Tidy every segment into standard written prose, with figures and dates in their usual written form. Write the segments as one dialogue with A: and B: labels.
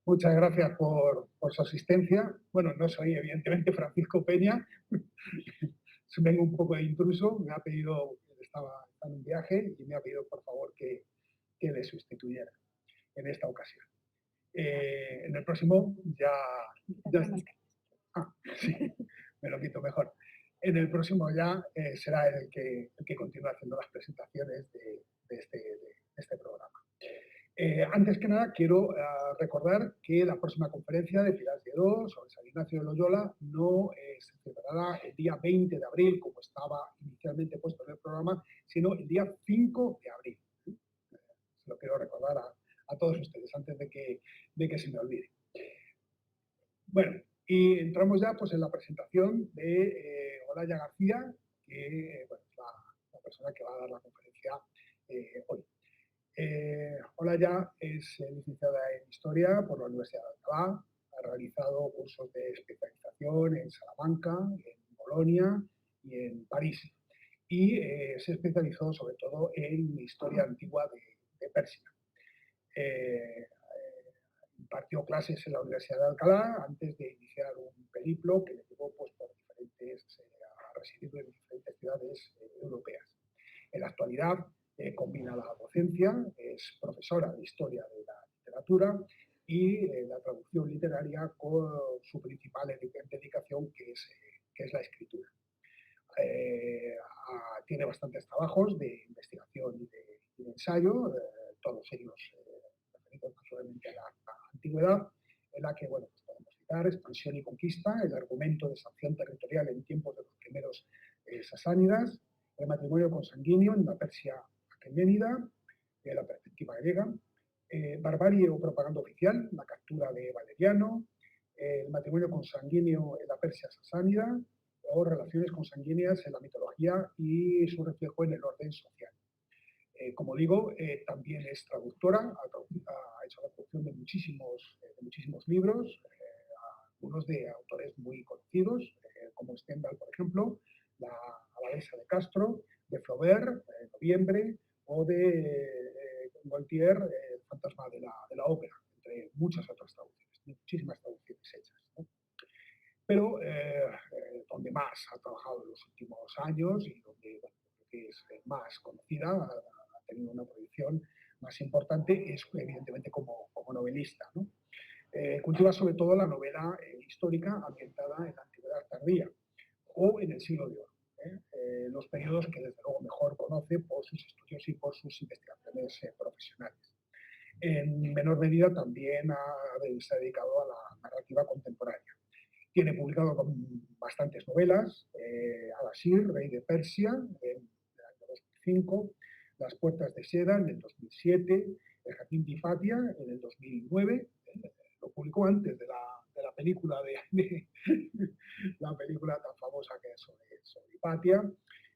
A: Muchas gracias por su asistencia. Bueno, no soy evidentemente Francisco Peña, vengo un poco de intruso, me ha pedido, él estaba en un viaje y me ha pedido por favor que le sustituyera en esta ocasión. En el próximo ya sí, me lo quito mejor. En el próximo ya será el que continúe haciendo las presentaciones de este programa. Antes que nada, quiero recordar que la próxima conferencia de Pilar Lledó sobre San Ignacio de Loyola no se celebrará el día 20 de abril, como estaba inicialmente puesto en el programa, sino el día 5 de abril. Se lo quiero recordar a todos ustedes antes de que se me olvide. Bueno, y entramos ya pues, en la presentación de Olaya García, que bueno, es la persona que va a dar la conferencia hoy. Olaya es licenciada en Historia por la Universidad de Alcalá, ha realizado cursos de especialización en Salamanca, en Bolonia y en París. Y se especializó sobre todo en Historia antigua de Persia. Impartió clases en la Universidad de Alcalá antes de iniciar un periplo que le llevó pues, por a residir en diferentes ciudades europeas. En la actualidad combina la docencia, es profesora de Historia de la Literatura y la traducción literaria con su principal dedicación, que es la escritura. Tiene bastantes trabajos de investigación y de ensayo, todos ellos referidos naturalmente a la antigüedad, en la que bueno, pues podemos citar Expansión y Conquista, el argumento de sanción territorial en tiempos de los primeros sasánidas, el matrimonio consanguíneo en la Persia aqueménida, la perspectiva griega, barbarie o propaganda oficial, la captura de Valeriano, el matrimonio consanguíneo en la Persia sasánida, o relaciones consanguíneas en la mitología y su reflejo en el orden social. Como digo, también es traductora, ha hecho la traducción de muchísimos libros, algunos de autores muy conocidos, como Stendhal, por ejemplo, La abadesa de Castro, de Flaubert, Noviembre, o de Gautier, El fantasma de la ópera, entre muchas otras traducciones, muchísimas traducciones hechas, ¿no? Pero donde más ha trabajado en los últimos años y donde bueno, que es más conocida, ha tenido una proyección más importante, es evidentemente como novelista, ¿no? Cultiva sobre todo la novela histórica ambientada en la antigüedad tardía o en el siglo de oro, los periodos que desde luego mejor conoce por sus estudios y por sus investigaciones profesionales. En menor medida también se ha dedicado a la narrativa contemporánea. Tiene publicado bastantes novelas, Al-Asir, Rey de Persia, en el año 2005, Las puertas de seda, en el 2007, El Jardín de Hipatia, en el 2009, lo publicó antes de la película la película tan famosa que es sobre Hipatia,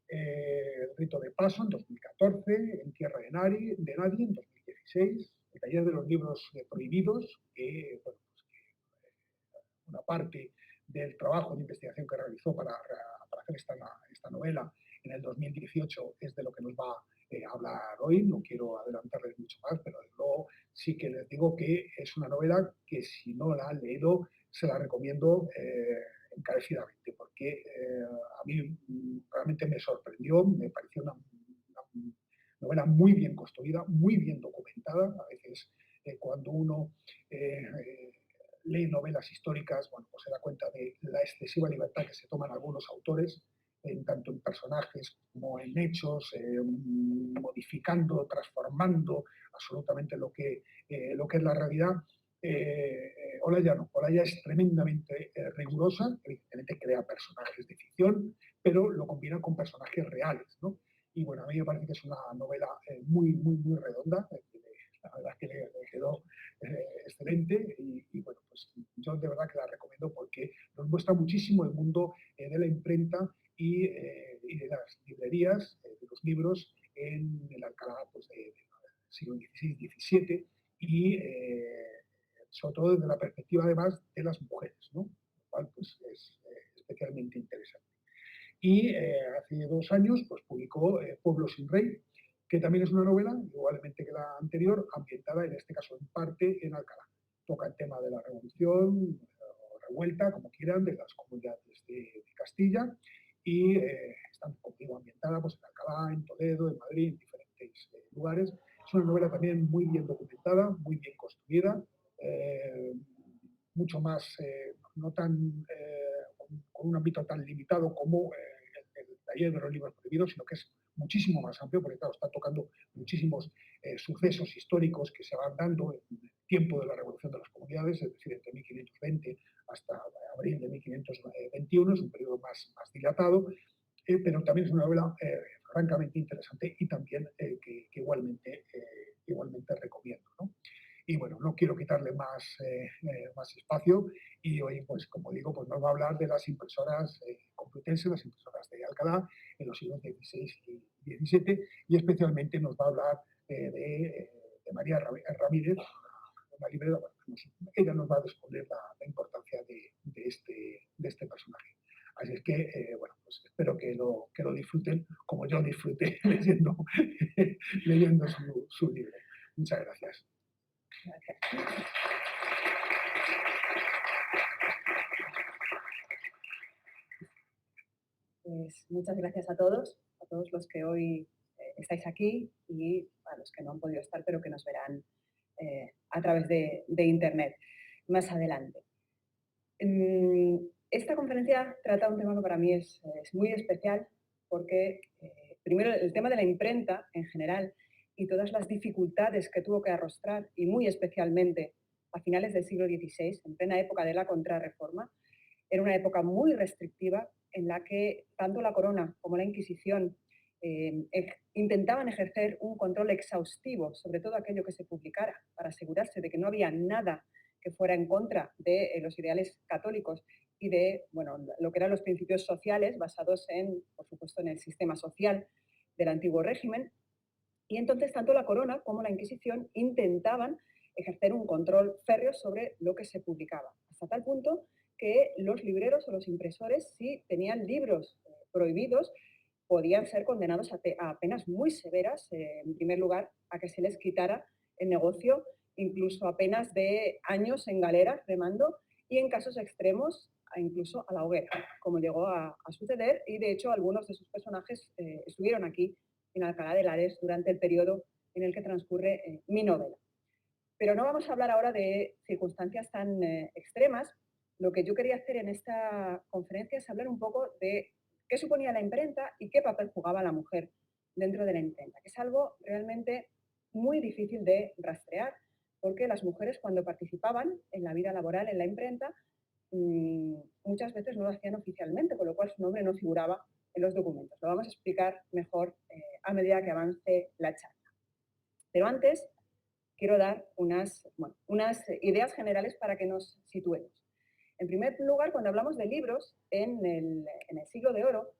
A: El rito de paso en 2014, En tierra de nadie en 2016, El taller de los libros prohibidos, que, bueno, pues una parte del trabajo de investigación que realizó para hacer esta novela en el 2018 es de lo que nos va a hablar hoy. No quiero adelantarles mucho más, pero luego sí que les digo que es una novela que si no la han leído se la recomiendo encarecidamente, porque a mí realmente me sorprendió, me pareció una novela muy bien construida, muy bien documentada. A veces cuando uno lee novelas históricas, bueno, pues se da cuenta de la excesiva libertad que se toman algunos autores, tanto en personajes como en hechos, modificando, transformando absolutamente lo que es la realidad. Olaya no, Olaya es tremendamente rigurosa, evidentemente crea personajes de ficción, pero lo combina con personajes reales, ¿no? Y bueno, a mí me parece que es una novela muy redonda, la verdad es que le quedó excelente y bueno, pues yo de verdad que la recomiendo porque nos muestra muchísimo el mundo de la imprenta y de las librerías, de los libros en el Alcalá pues, del siglo XVI-XVII y sobre todo desde la perspectiva además de las mujeres, ¿no? Lo cual pues, es especialmente interesante. Y hace 2 años pues, publicó Pueblo sin rey, que también es una novela, igualmente que la anterior, ambientada en este caso en parte en Alcalá. toca el tema de la revolución, o revuelta, como quieran, de las comunidades de Castilla, y está contigo ambientada pues, en Alcalá, en Toledo, en Madrid, en diferentes lugares. Es una novela también muy bien documentada, muy bien construida, mucho más, no tan, con un ámbito tan limitado como el taller de los libros prohibidos, sino que es muchísimo más amplio, porque claro, está tocando muchísimos sucesos históricos que se van dando en el tiempo de la Revolución de las Comunidades, es decir, entre 1520 hasta abril de 1521, es un periodo más dilatado, pero también es una novela francamente interesante y también que igualmente recomiendo, ¿no? Y bueno, no quiero quitarle más espacio y hoy, pues como digo, pues nos va a hablar de las impresoras complutenses, las impresoras de Alcalá en los siglos XVI y XVII, y especialmente nos va a hablar de María Ramírez, una librera. Bueno, ella nos va a descubrir la importancia de este personaje. Así es que, bueno, pues espero que lo disfruten como yo disfruté leyendo su libro. Muchas gracias.
B: Pues muchas gracias a todos los que hoy estáis aquí y a los que no han podido estar, pero que nos verán a través de Internet más adelante. Esta conferencia trata un tema que para mí es muy especial porque, primero, el tema de la imprenta en general y todas las dificultades que tuvo que arrostrar, y muy especialmente a finales del siglo XVI, en plena época de la Contrarreforma, era una época muy restrictiva en la que tanto la Corona como la Inquisición intentaban ejercer un control exhaustivo sobre todo aquello que se publicara para asegurarse de que no había nada que fuera en contra de los ideales católicos y de lo que eran los principios sociales basados en, por supuesto, en el sistema social del antiguo régimen. Y entonces tanto la Corona como la Inquisición intentaban ejercer un control férreo sobre lo que se publicaba, hasta tal punto que los libreros o los impresores, si tenían libros prohibidos, podían ser condenados a penas muy severas, en primer lugar, a que se les quitara el negocio, incluso a penas de años en galeras remando, y en casos extremos, incluso a la hoguera, como llegó a suceder, y de hecho algunos de sus personajes estuvieron aquí en Alcalá de Henares durante el periodo en el que transcurre mi novela. Pero no vamos a hablar ahora de circunstancias tan extremas. Lo que yo quería hacer en esta conferencia es hablar un poco de qué suponía la imprenta y qué papel jugaba la mujer dentro de la imprenta, que es algo realmente muy difícil de rastrear, porque las mujeres cuando participaban en la vida laboral en la imprenta muchas veces no lo hacían oficialmente, con lo cual su nombre no figuraba en los documentos. Lo vamos a explicar mejor a medida que avance la charla. Pero antes quiero dar unas ideas generales para que nos situemos. En primer lugar, cuando hablamos de libros en el siglo de oro,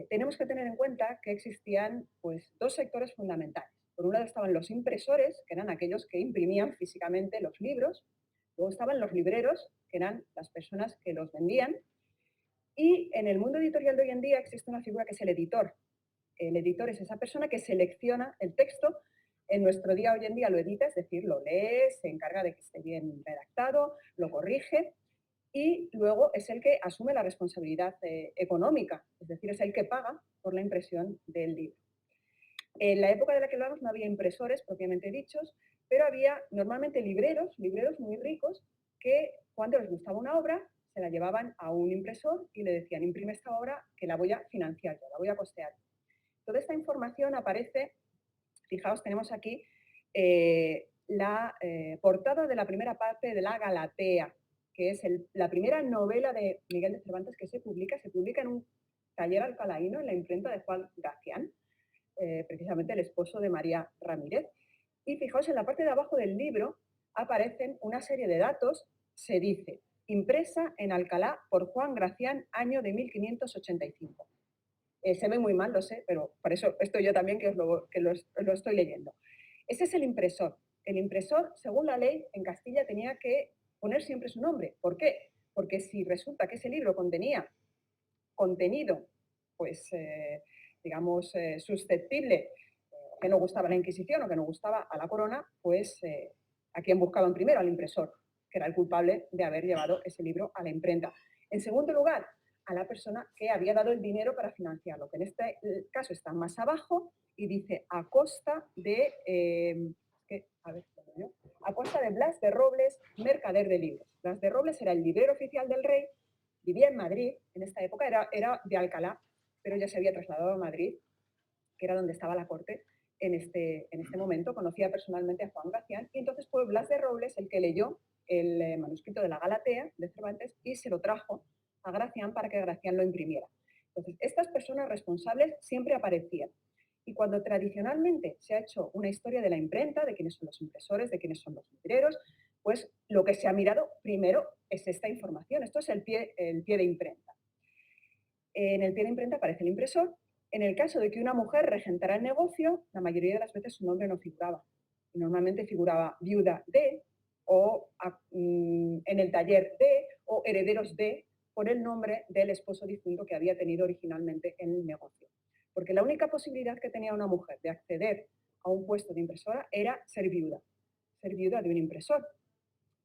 B: tenemos que tener en cuenta que existían pues, dos sectores fundamentales. Por un lado estaban los impresores, que eran aquellos que imprimían físicamente los libros. Luego estaban los libreros, que eran las personas que los vendían. Y en el mundo editorial de hoy en día existe una figura que es el editor. El editor es esa persona que selecciona el texto. En nuestro día, hoy en día, lo edita, es decir, lo lee, se encarga de que esté bien redactado, lo corrige y luego es el que asume la responsabilidad económica, es decir, es el que paga por la impresión del libro. En la época de la que hablamos no había impresores propiamente dichos, pero había normalmente libreros muy ricos, que cuando les gustaba una obra se la llevaban a un impresor y le decían: imprime esta obra que la voy a financiar yo, la voy a costear. Toda esta información aparece, fijaos, tenemos aquí la portada de la primera parte de la Galatea, que es la primera novela de Miguel de Cervantes que se publica en un taller alcalaíno en la imprenta de Juan Gracián, precisamente el esposo de María Ramírez. Y fijaos, en la parte de abajo del libro aparecen una serie de datos. Se dice: impresa en Alcalá por Juan Gracián, año de 1585. Se ve muy mal, lo sé, pero por eso estoy yo también que lo estoy leyendo. Ese es el impresor. El impresor, según la ley, en Castilla tenía que poner siempre su nombre. ¿Por qué? Porque si resulta que ese libro contenía contenido, pues, digamos, susceptible, que no gustaba a la Inquisición o que no gustaba a la Corona, pues ¿A quién buscaban primero? Al impresor, que era el culpable de haber llevado ese libro a la imprenta. En segundo lugar, a la persona que había dado el dinero para financiarlo, que en este caso está más abajo y dice a costa de, a costa de Blas de Robles, mercader de libros. Blas de Robles era el librero oficial del rey, vivía en Madrid, en esta época era de Alcalá, pero ya se había trasladado a Madrid, que era donde estaba la corte en este momento. Conocía personalmente a Juan Gracián y entonces fue Blas de Robles el que leyó el manuscrito de la Galatea de Cervantes y se lo trajo a Gracián para que Gracián lo imprimiera. Entonces, estas personas responsables siempre aparecían. Y cuando tradicionalmente se ha hecho una historia de la imprenta, de quiénes son los impresores, de quiénes son los libreros, pues lo que se ha mirado primero es esta información. Esto es el pie de imprenta. En el pie de imprenta aparece el impresor. En el caso de que una mujer regentara el negocio, la mayoría de las veces su nombre no figuraba. Y normalmente figuraba viuda de, o en el taller de, o herederos de, por el nombre del esposo difunto que había tenido originalmente en el negocio. Porque la única posibilidad que tenía una mujer de acceder a un puesto de impresora era ser viuda de un impresor.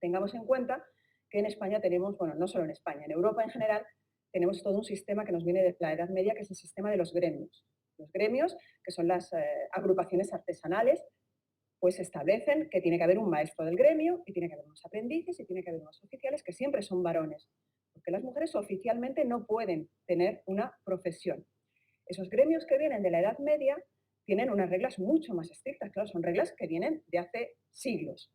B: Tengamos en cuenta que en España tenemos, bueno, no solo en España, en Europa en general, tenemos todo un sistema que nos viene de la Edad Media, que es el sistema de los gremios. Los gremios, que son las agrupaciones artesanales, pues establecen que tiene que haber un maestro del gremio y tiene que haber unos aprendices y tiene que haber unos oficiales que siempre son varones, porque las mujeres oficialmente no pueden tener una profesión. Esos gremios que vienen de la Edad Media tienen unas reglas mucho más estrictas, claro, son reglas que vienen de hace siglos.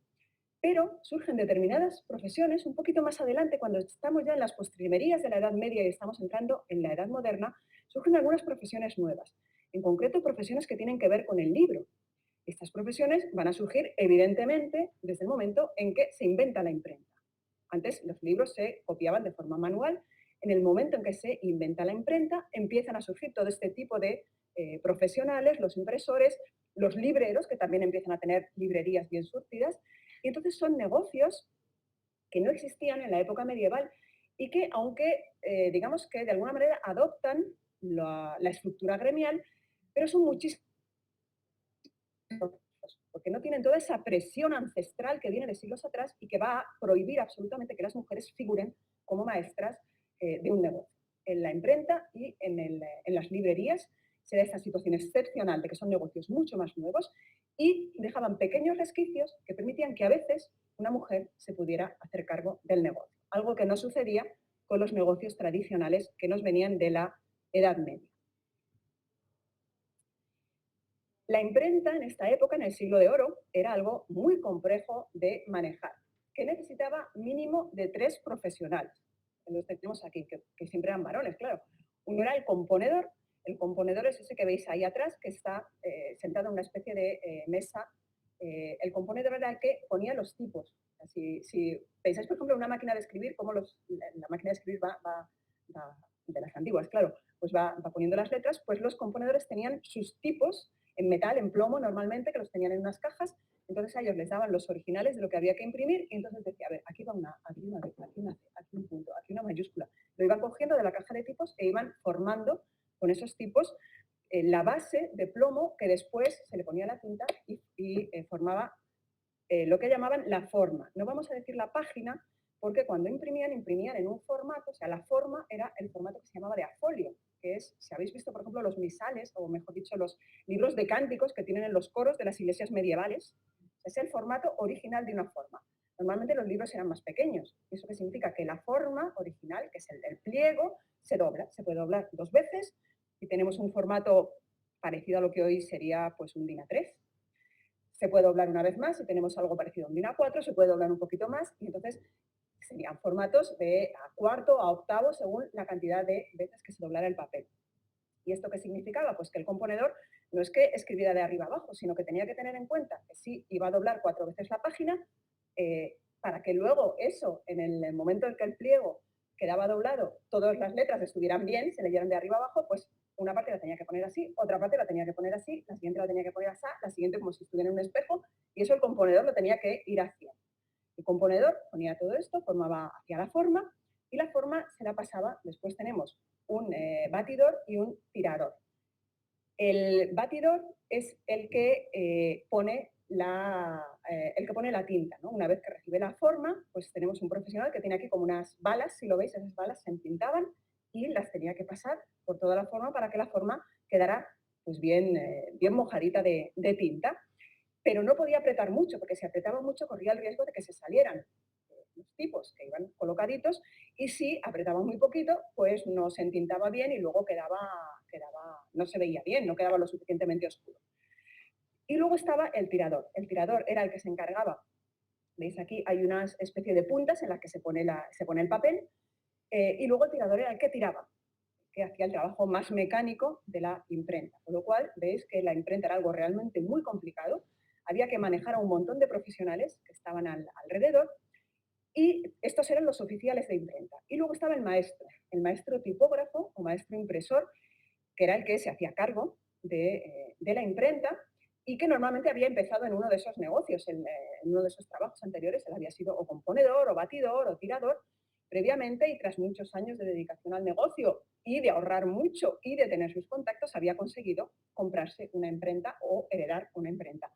B: Pero surgen determinadas profesiones un poquito más adelante, cuando estamos ya en las postrimerías de la Edad Media y estamos entrando en la Edad Moderna, surgen algunas profesiones nuevas, en concreto profesiones que tienen que ver con el libro. Estas profesiones van a surgir evidentemente desde el momento en que se inventa la imprenta. Antes los libros se copiaban de forma manual. En el momento en que se inventa la imprenta, empiezan a surgir todo este tipo de profesionales, los impresores, los libreros, que también empiezan a tener librerías bien surtidas. Y entonces son negocios que no existían en la época medieval y que, aunque digamos que de alguna manera adoptan la estructura gremial, pero son muchísimos, porque no tienen toda esa presión ancestral que viene de siglos atrás y que va a prohibir absolutamente que las mujeres figuren como maestras de un negocio. En la imprenta y en las librerías se da esta situación excepcional de que son negocios mucho más nuevos y dejaban pequeños resquicios que permitían que a veces una mujer se pudiera hacer cargo del negocio, algo que no sucedía con los negocios tradicionales que nos venían de la Edad Media. La imprenta en esta época, en el siglo de oro, era algo muy complejo de manejar, que necesitaba mínimo de 3 profesionales. Los tenemos aquí, que siempre eran varones, claro. Uno era el componedor. El componedor es ese que veis ahí atrás, que está sentado en una especie de mesa. El componedor era el que ponía los tipos. Si pensáis, por ejemplo, en una máquina de escribir, cómo la máquina de escribir va de las antiguas, claro, pues va poniendo las letras, pues los componedores tenían sus tipos en metal, en plomo normalmente, que los tenían en unas cajas. Entonces a ellos les daban los originales de lo que había que imprimir y entonces decía, a ver, aquí va una, aquí una B, aquí una C, aquí un punto, aquí una mayúscula. Lo iban cogiendo de la caja de tipos e iban formando con esos tipos la base de plomo que después se le ponía la tinta y formaba lo que llamaban la forma. No vamos a decir la página porque cuando imprimían en un formato, o sea, la forma era el formato que se llamaba de afolio, que es, si habéis visto, por ejemplo, los misales, o mejor dicho, los libros de cánticos que tienen en los coros de las iglesias medievales, es el formato original de una forma. Normalmente los libros eran más pequeños. ¿Eso qué significa? Que la forma original, que es el pliego, se dobla. Se puede doblar 2 veces y tenemos un formato parecido a lo que hoy sería pues, un DIN A3. Se puede doblar una vez más y tenemos algo parecido a un DIN A4, se puede doblar un poquito más y entonces serían formatos de a cuarto, a octavo, según la cantidad de veces que se doblara el papel. ¿Y esto qué significaba? Pues que el componedor no es que escribiera de arriba abajo, sino que tenía que tener en cuenta que sí iba a doblar 4 veces la página, para que luego eso, en el momento en que el pliego quedaba doblado, todas las letras estuvieran bien, se leyeran de arriba abajo, pues una parte la tenía que poner así, otra parte la tenía que poner así, la siguiente la tenía que poner así, la siguiente como si estuviera en un espejo, y eso el componedor lo tenía que ir haciendo. El componedor ponía todo esto, formaba hacia la forma y la forma se la pasaba. Después tenemos un batidor y un tirador. El batidor es el que pone el que pone la tinta, ¿no? Una vez que recibe la forma, pues tenemos un profesional que tiene aquí como unas balas, si lo veis, esas balas se entintaban y las tenía que pasar por toda la forma para que la forma quedara pues bien mojadita de tinta. Pero no podía apretar mucho, porque si apretaba mucho corría el riesgo de que se salieran los tipos que iban colocaditos, y si apretaba muy poquito, pues no se entintaba bien y luego no se veía bien, no quedaba lo suficientemente oscuro. Y luego estaba el tirador. El tirador era el que se encargaba, veis aquí hay una especie de puntas en las que se pone el papel, y luego el tirador era el que tiraba, que hacía el trabajo más mecánico de la imprenta. Con lo cual, veis que la imprenta era algo realmente muy complicado, había que manejar a un montón de profesionales que estaban alrededor, y estos eran los oficiales de imprenta. Y luego estaba el maestro tipógrafo o maestro impresor, que era el que se hacía cargo de la imprenta y que normalmente había empezado en uno de esos negocios, en uno de esos trabajos anteriores. Él había sido o componedor, o batidor, o tirador previamente, y tras muchos años de dedicación al negocio y de ahorrar mucho y de tener sus contactos, había conseguido comprarse una imprenta o heredar una imprenta.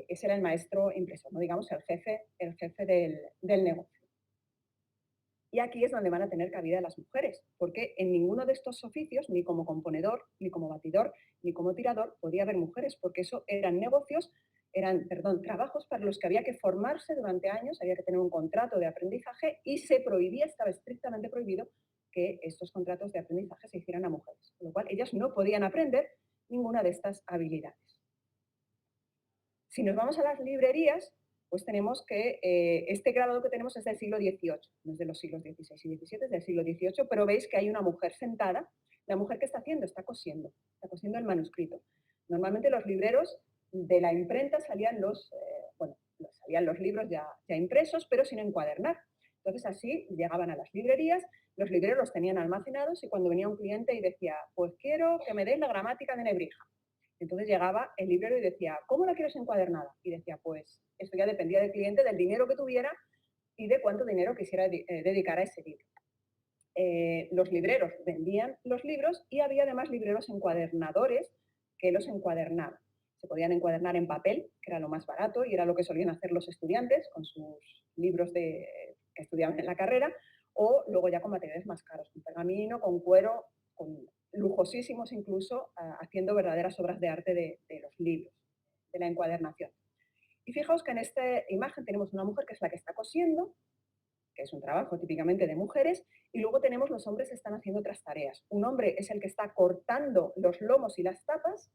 B: Ese era el maestro impresor, ¿no? Digamos el jefe del negocio. Y aquí es donde van a tener cabida las mujeres, porque en ninguno de estos oficios, ni como componedor, ni como batidor, ni como tirador, podía haber mujeres, porque eso eran trabajos para los que había que formarse durante años, había que tener un contrato de aprendizaje y se prohibía, estaba estrictamente prohibido que estos contratos de aprendizaje se hicieran a mujeres, con lo cual ellas no podían aprender ninguna de estas habilidades. Si nos vamos a las librerías, pues tenemos que este grabado que tenemos es del siglo XVIII, no es de los siglos XVI y XVII, es del siglo XVIII, pero veis que hay una mujer sentada. La mujer, ¿qué está haciendo? Está cosiendo el manuscrito. Normalmente los libreros de la imprenta salían salían los libros ya impresos, pero sin encuadernar. Entonces así llegaban a las librerías, los libreros los tenían almacenados y cuando venía un cliente y decía, pues quiero que me des la gramática de Nebrija. Entonces llegaba el librero y decía, ¿cómo la quieres encuadernada? Y decía, pues esto ya dependía del cliente, del dinero que tuviera y de cuánto dinero quisiera dedicar a ese libro. Los libreros vendían los libros y había además libreros encuadernadores que los encuadernaban. Se podían encuadernar en papel, que era lo más barato y era lo que solían hacer los estudiantes con sus libros que estudiaban en la carrera, o luego ya con materiales más caros, con pergamino, con cuero, con lujosísimos incluso, haciendo verdaderas obras de arte de los libros, de la encuadernación. Y fijaos que en esta imagen tenemos una mujer que es la que está cosiendo, que es un trabajo típicamente de mujeres, y luego tenemos los hombres que están haciendo otras tareas. Un hombre es el que está cortando los lomos y las tapas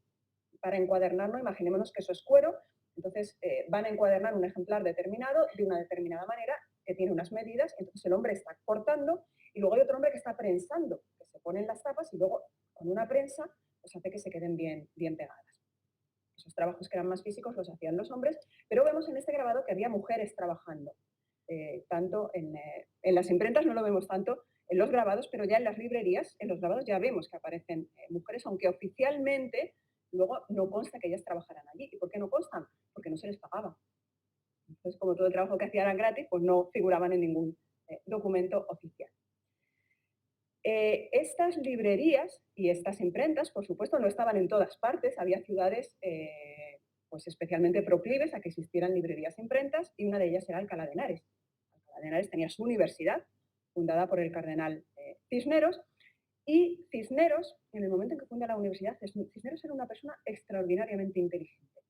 B: para encuadernarlo. Imaginémonos que eso es cuero, entonces van a encuadernar un ejemplar determinado de una determinada manera que tiene unas medidas, entonces el hombre está cortando y luego hay otro hombre que está prensando, que se ponen las tapas y luego con una prensa pues hace que se queden bien pegadas. Esos trabajos que eran más físicos los hacían los hombres, pero vemos en este grabado que había mujeres trabajando. Tanto en las imprentas no lo vemos tanto en los grabados, pero ya en las librerías, en los grabados ya vemos que aparecen mujeres, aunque oficialmente luego no consta que ellas trabajaran allí. ¿Y por qué no constan? Porque no se les pagaba. Entonces, como todo el trabajo que hacían era gratis, pues no figuraban en ningún documento oficial. Estas librerías y estas imprentas, por supuesto, no estaban en todas partes. Había ciudades pues especialmente proclives a que existieran librerías e imprentas, y una de ellas era Alcalá de Henares. Alcalá de Henares tenía su universidad, fundada por el cardenal Cisneros, y Cisneros, en el momento en que funda la universidad, Cisneros era una persona extraordinariamente inteligente.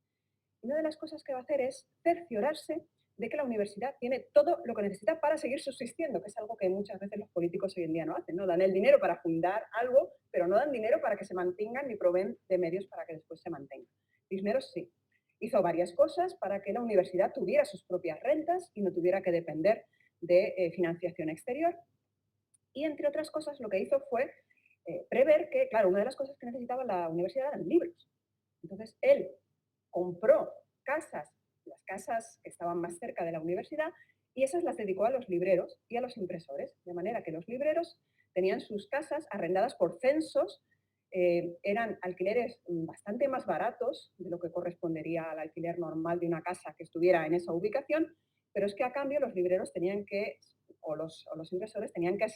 B: Una de las cosas que va a hacer es cerciorarse de que la universidad tiene todo lo que necesita para seguir subsistiendo, que es algo que muchas veces los políticos hoy en día no hacen, ¿no? Dan el dinero para fundar algo, pero no dan dinero para que se mantengan ni proveen de medios para que después se mantengan. Cisneros sí. Hizo varias cosas para que la universidad tuviera sus propias rentas y no tuviera que depender de financiación exterior. Y, entre otras cosas, lo que hizo fue prever que, claro, una de las cosas que necesitaba la universidad eran libros. Entonces, él compró las casas que estaban más cerca de la universidad, y esas las dedicó a los libreros y a los impresores, de manera que los libreros tenían sus casas arrendadas por censos, eran alquileres bastante más baratos de lo que correspondería al alquiler normal de una casa que estuviera en esa ubicación, pero es que a cambio los libreros tenían que, o los impresores tenían que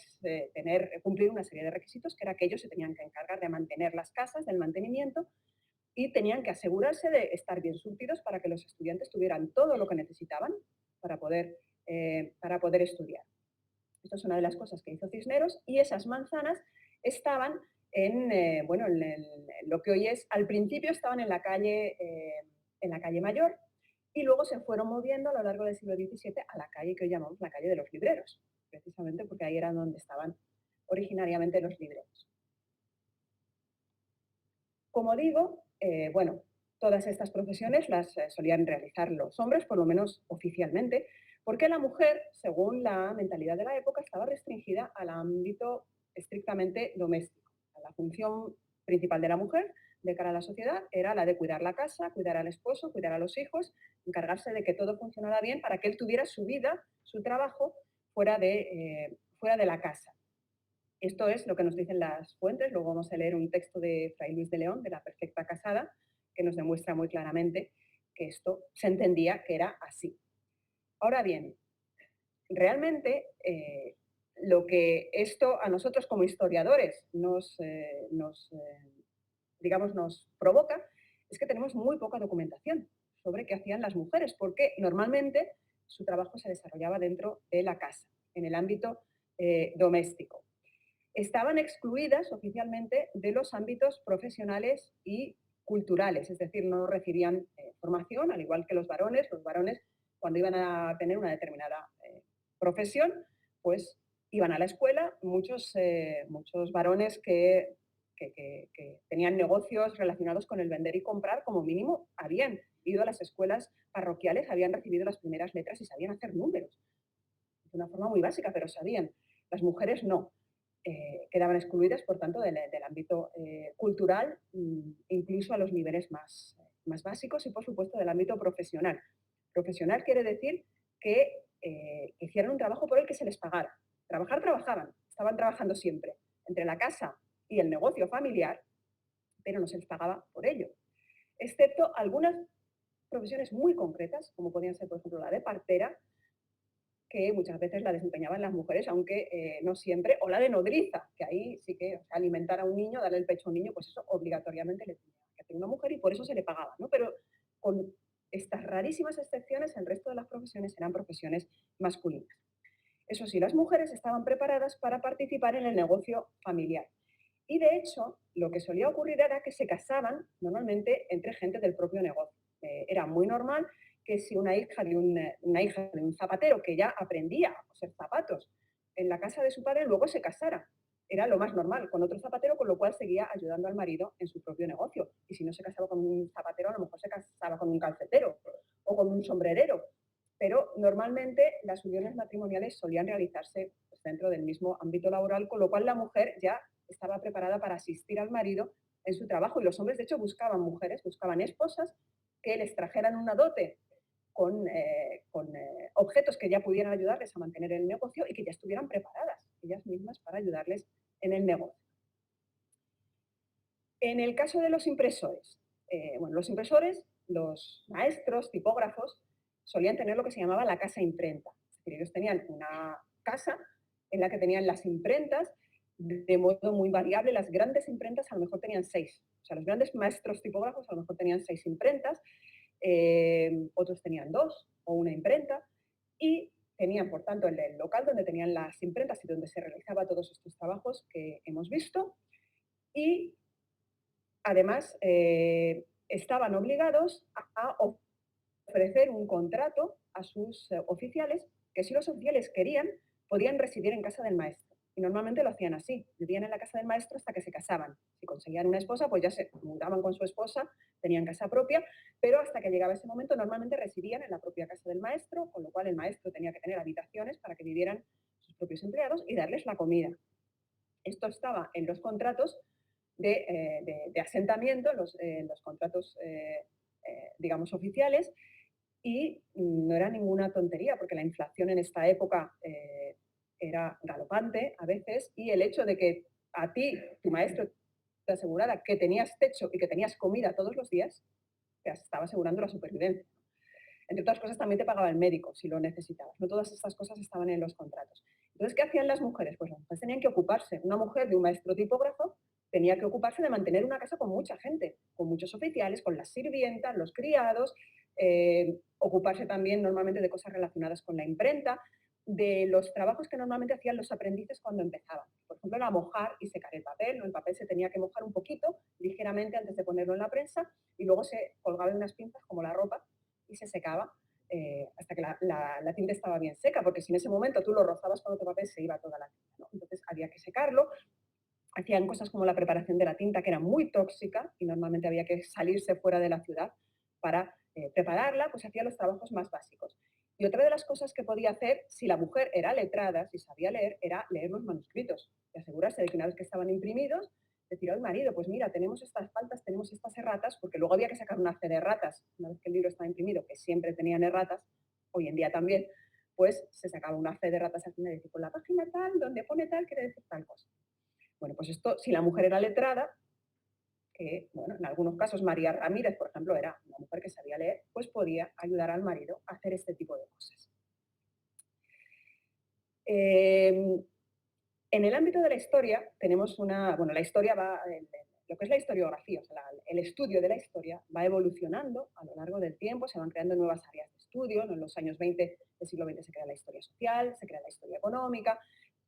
B: cumplir una serie de requisitos, que era que ellos se tenían que encargar de mantener las casas, del mantenimiento, y tenían que asegurarse de estar bien surtidos para que los estudiantes tuvieran todo lo que necesitaban para poder estudiar. Esto es una de las cosas que hizo Cisneros y esas manzanas estaban bueno, en lo que hoy es, al principio estaban en la calle Mayor y luego se fueron moviendo a lo largo del siglo XVII a la calle que hoy llamamos la calle de los Libreros, precisamente porque ahí era donde estaban originariamente los libreros. Como digo, bueno, todas estas profesiones las solían realizar los hombres, por lo menos oficialmente, porque la mujer, según la mentalidad de la época, estaba restringida al ámbito estrictamente doméstico. La función principal de la mujer de cara a la sociedad era la de cuidar la casa, cuidar al esposo, cuidar a los hijos, encargarse de que todo funcionara bien para que él tuviera su vida, su trabajo fuera de la casa. Esto es lo que nos dicen las fuentes. Luego vamos a leer un texto de Fray Luis de León, de La perfecta casada, que nos demuestra muy claramente que esto se entendía que era así. Ahora bien, realmente lo que esto a nosotros como historiadores digamos, nos provoca es que tenemos muy poca documentación sobre qué hacían las mujeres, porque normalmente su trabajo se desarrollaba dentro de la casa, en el ámbito doméstico. Estaban excluidas oficialmente de los ámbitos profesionales y culturales, es decir, no recibían formación, al igual que los varones. Los varones, cuando iban a tener una determinada profesión, pues iban a la escuela. Muchos varones que tenían negocios relacionados con el vender y comprar, como mínimo, habían ido a las escuelas parroquiales, habían recibido las primeras letras y sabían hacer números. De una forma muy básica, pero sabían. Las mujeres no. Quedaban excluidas, por tanto, del ámbito cultural, incluso a los niveles más básicos y, por supuesto, del ámbito profesional. Profesional quiere decir que hicieran un trabajo por el que se les pagara. Trabajar, trabajaban, estaban trabajando siempre, entre la casa y el negocio familiar, pero no se les pagaba por ello. Excepto algunas profesiones muy concretas, como podían ser, por ejemplo, la de partera, que muchas veces la desempeñaban las mujeres, aunque no siempre, o la de nodriza, que ahí sí que, o sea, alimentar a un niño, darle el pecho a un niño, pues eso obligatoriamente le tenía que hacer una mujer y por eso se le pagaba, ¿no? Pero con estas rarísimas excepciones, el resto de las profesiones eran profesiones masculinas. Eso sí, las mujeres estaban preparadas para participar en el negocio familiar. Y de hecho, lo que solía ocurrir era que se casaban normalmente entre gente del propio negocio. Era muy normal que si una hija de un zapatero que ya aprendía a coser zapatos en la casa de su padre, luego se casara. Era lo más normal con otro zapatero, con lo cual seguía ayudando al marido en su propio negocio. Y si no se casaba con un zapatero, a lo mejor se casaba con un calcetero o con un sombrerero. Pero normalmente las uniones matrimoniales solían realizarse pues, dentro del mismo ámbito laboral, con lo cual la mujer ya estaba preparada para asistir al marido en su trabajo. Y los hombres, de hecho, buscaban mujeres, buscaban esposas que les trajeran una dote con objetos que ya pudieran ayudarles a mantener el negocio y que ya estuvieran preparadas ellas mismas para ayudarles en el negocio. En el caso de los impresores, bueno, los impresores, los maestros, tipógrafos, solían tener lo que se llamaba la casa imprenta. Es decir, ellos tenían una casa en la que tenían las imprentas de modo muy variable. Las grandes imprentas a lo mejor tenían 6. O sea, los grandes maestros tipógrafos a lo mejor tenían 6 imprentas, otros tenían 2 o una imprenta, y tenían, por tanto, el local donde tenían las imprentas y donde se realizaba todos estos trabajos que hemos visto, y además estaban obligados a ofrecer un contrato a sus oficiales, que si los oficiales querían, podían residir en casa del maestro. Y normalmente lo hacían así, vivían en la casa del maestro hasta que se casaban. Si conseguían una esposa, pues ya se mudaban con su esposa, tenían casa propia, pero hasta que llegaba ese momento normalmente residían en la propia casa del maestro, con lo cual el maestro tenía que tener habitaciones para que vivieran sus propios empleados y darles la comida. Esto estaba en los contratos de asentamiento, los contratos, digamos, oficiales, y no era ninguna tontería, porque la inflación en esta época era galopante a veces, y el hecho de que a ti, tu maestro, te asegurara que tenías techo y que tenías comida todos los días, te estaba asegurando la supervivencia. Entre otras cosas, también te pagaba el médico si lo necesitabas. No todas estas cosas estaban en los contratos. Entonces, ¿qué hacían las mujeres? Pues las mujeres tenían que ocuparse. Una mujer de un maestro tipógrafo tenía que ocuparse de mantener una casa con mucha gente, con muchos oficiales, con las sirvientas, los criados, ocuparse también normalmente de cosas relacionadas con la imprenta, de los trabajos que normalmente hacían los aprendices cuando empezaban. Por ejemplo, era mojar y secar el papel, ¿no? El papel se tenía que mojar un poquito, ligeramente antes de ponerlo en la prensa, y luego se colgaba en unas pinzas como la ropa y se secaba hasta que la tinta estaba bien seca, porque si en ese momento tú lo rozabas con otro papel se iba toda la tinta, ¿no? Entonces había que secarlo. Hacían cosas como la preparación de la tinta, que era muy tóxica y normalmente había que salirse fuera de la ciudad para prepararla, pues hacía los trabajos más básicos. Y otra de las cosas que podía hacer, si la mujer era letrada, si sabía leer, era leer los manuscritos y asegurarse de que una vez que estaban imprimidos, decir al marido, pues mira, tenemos estas faltas, tenemos estas erratas, porque luego había que sacar una fe de erratas, una vez que el libro estaba imprimido, que siempre tenían erratas, hoy en día también, pues se sacaba una fe de erratas al final y decir, por la página tal, donde pone tal, quiere decir tal cosa. Bueno, pues esto, si la mujer era letrada, que bueno, en algunos casos María Ramírez, por ejemplo, era una mujer que sabía leer, pues podía ayudar al marido a hacer este tipo de cosas. En el ámbito de la historia tenemos bueno, la historia va, lo que es la historiografía, o sea, el estudio de la historia va evolucionando a lo largo del tiempo, se van creando nuevas áreas de estudio, ¿no? En los años 20 del siglo XX se crea la historia social, se crea la historia económica,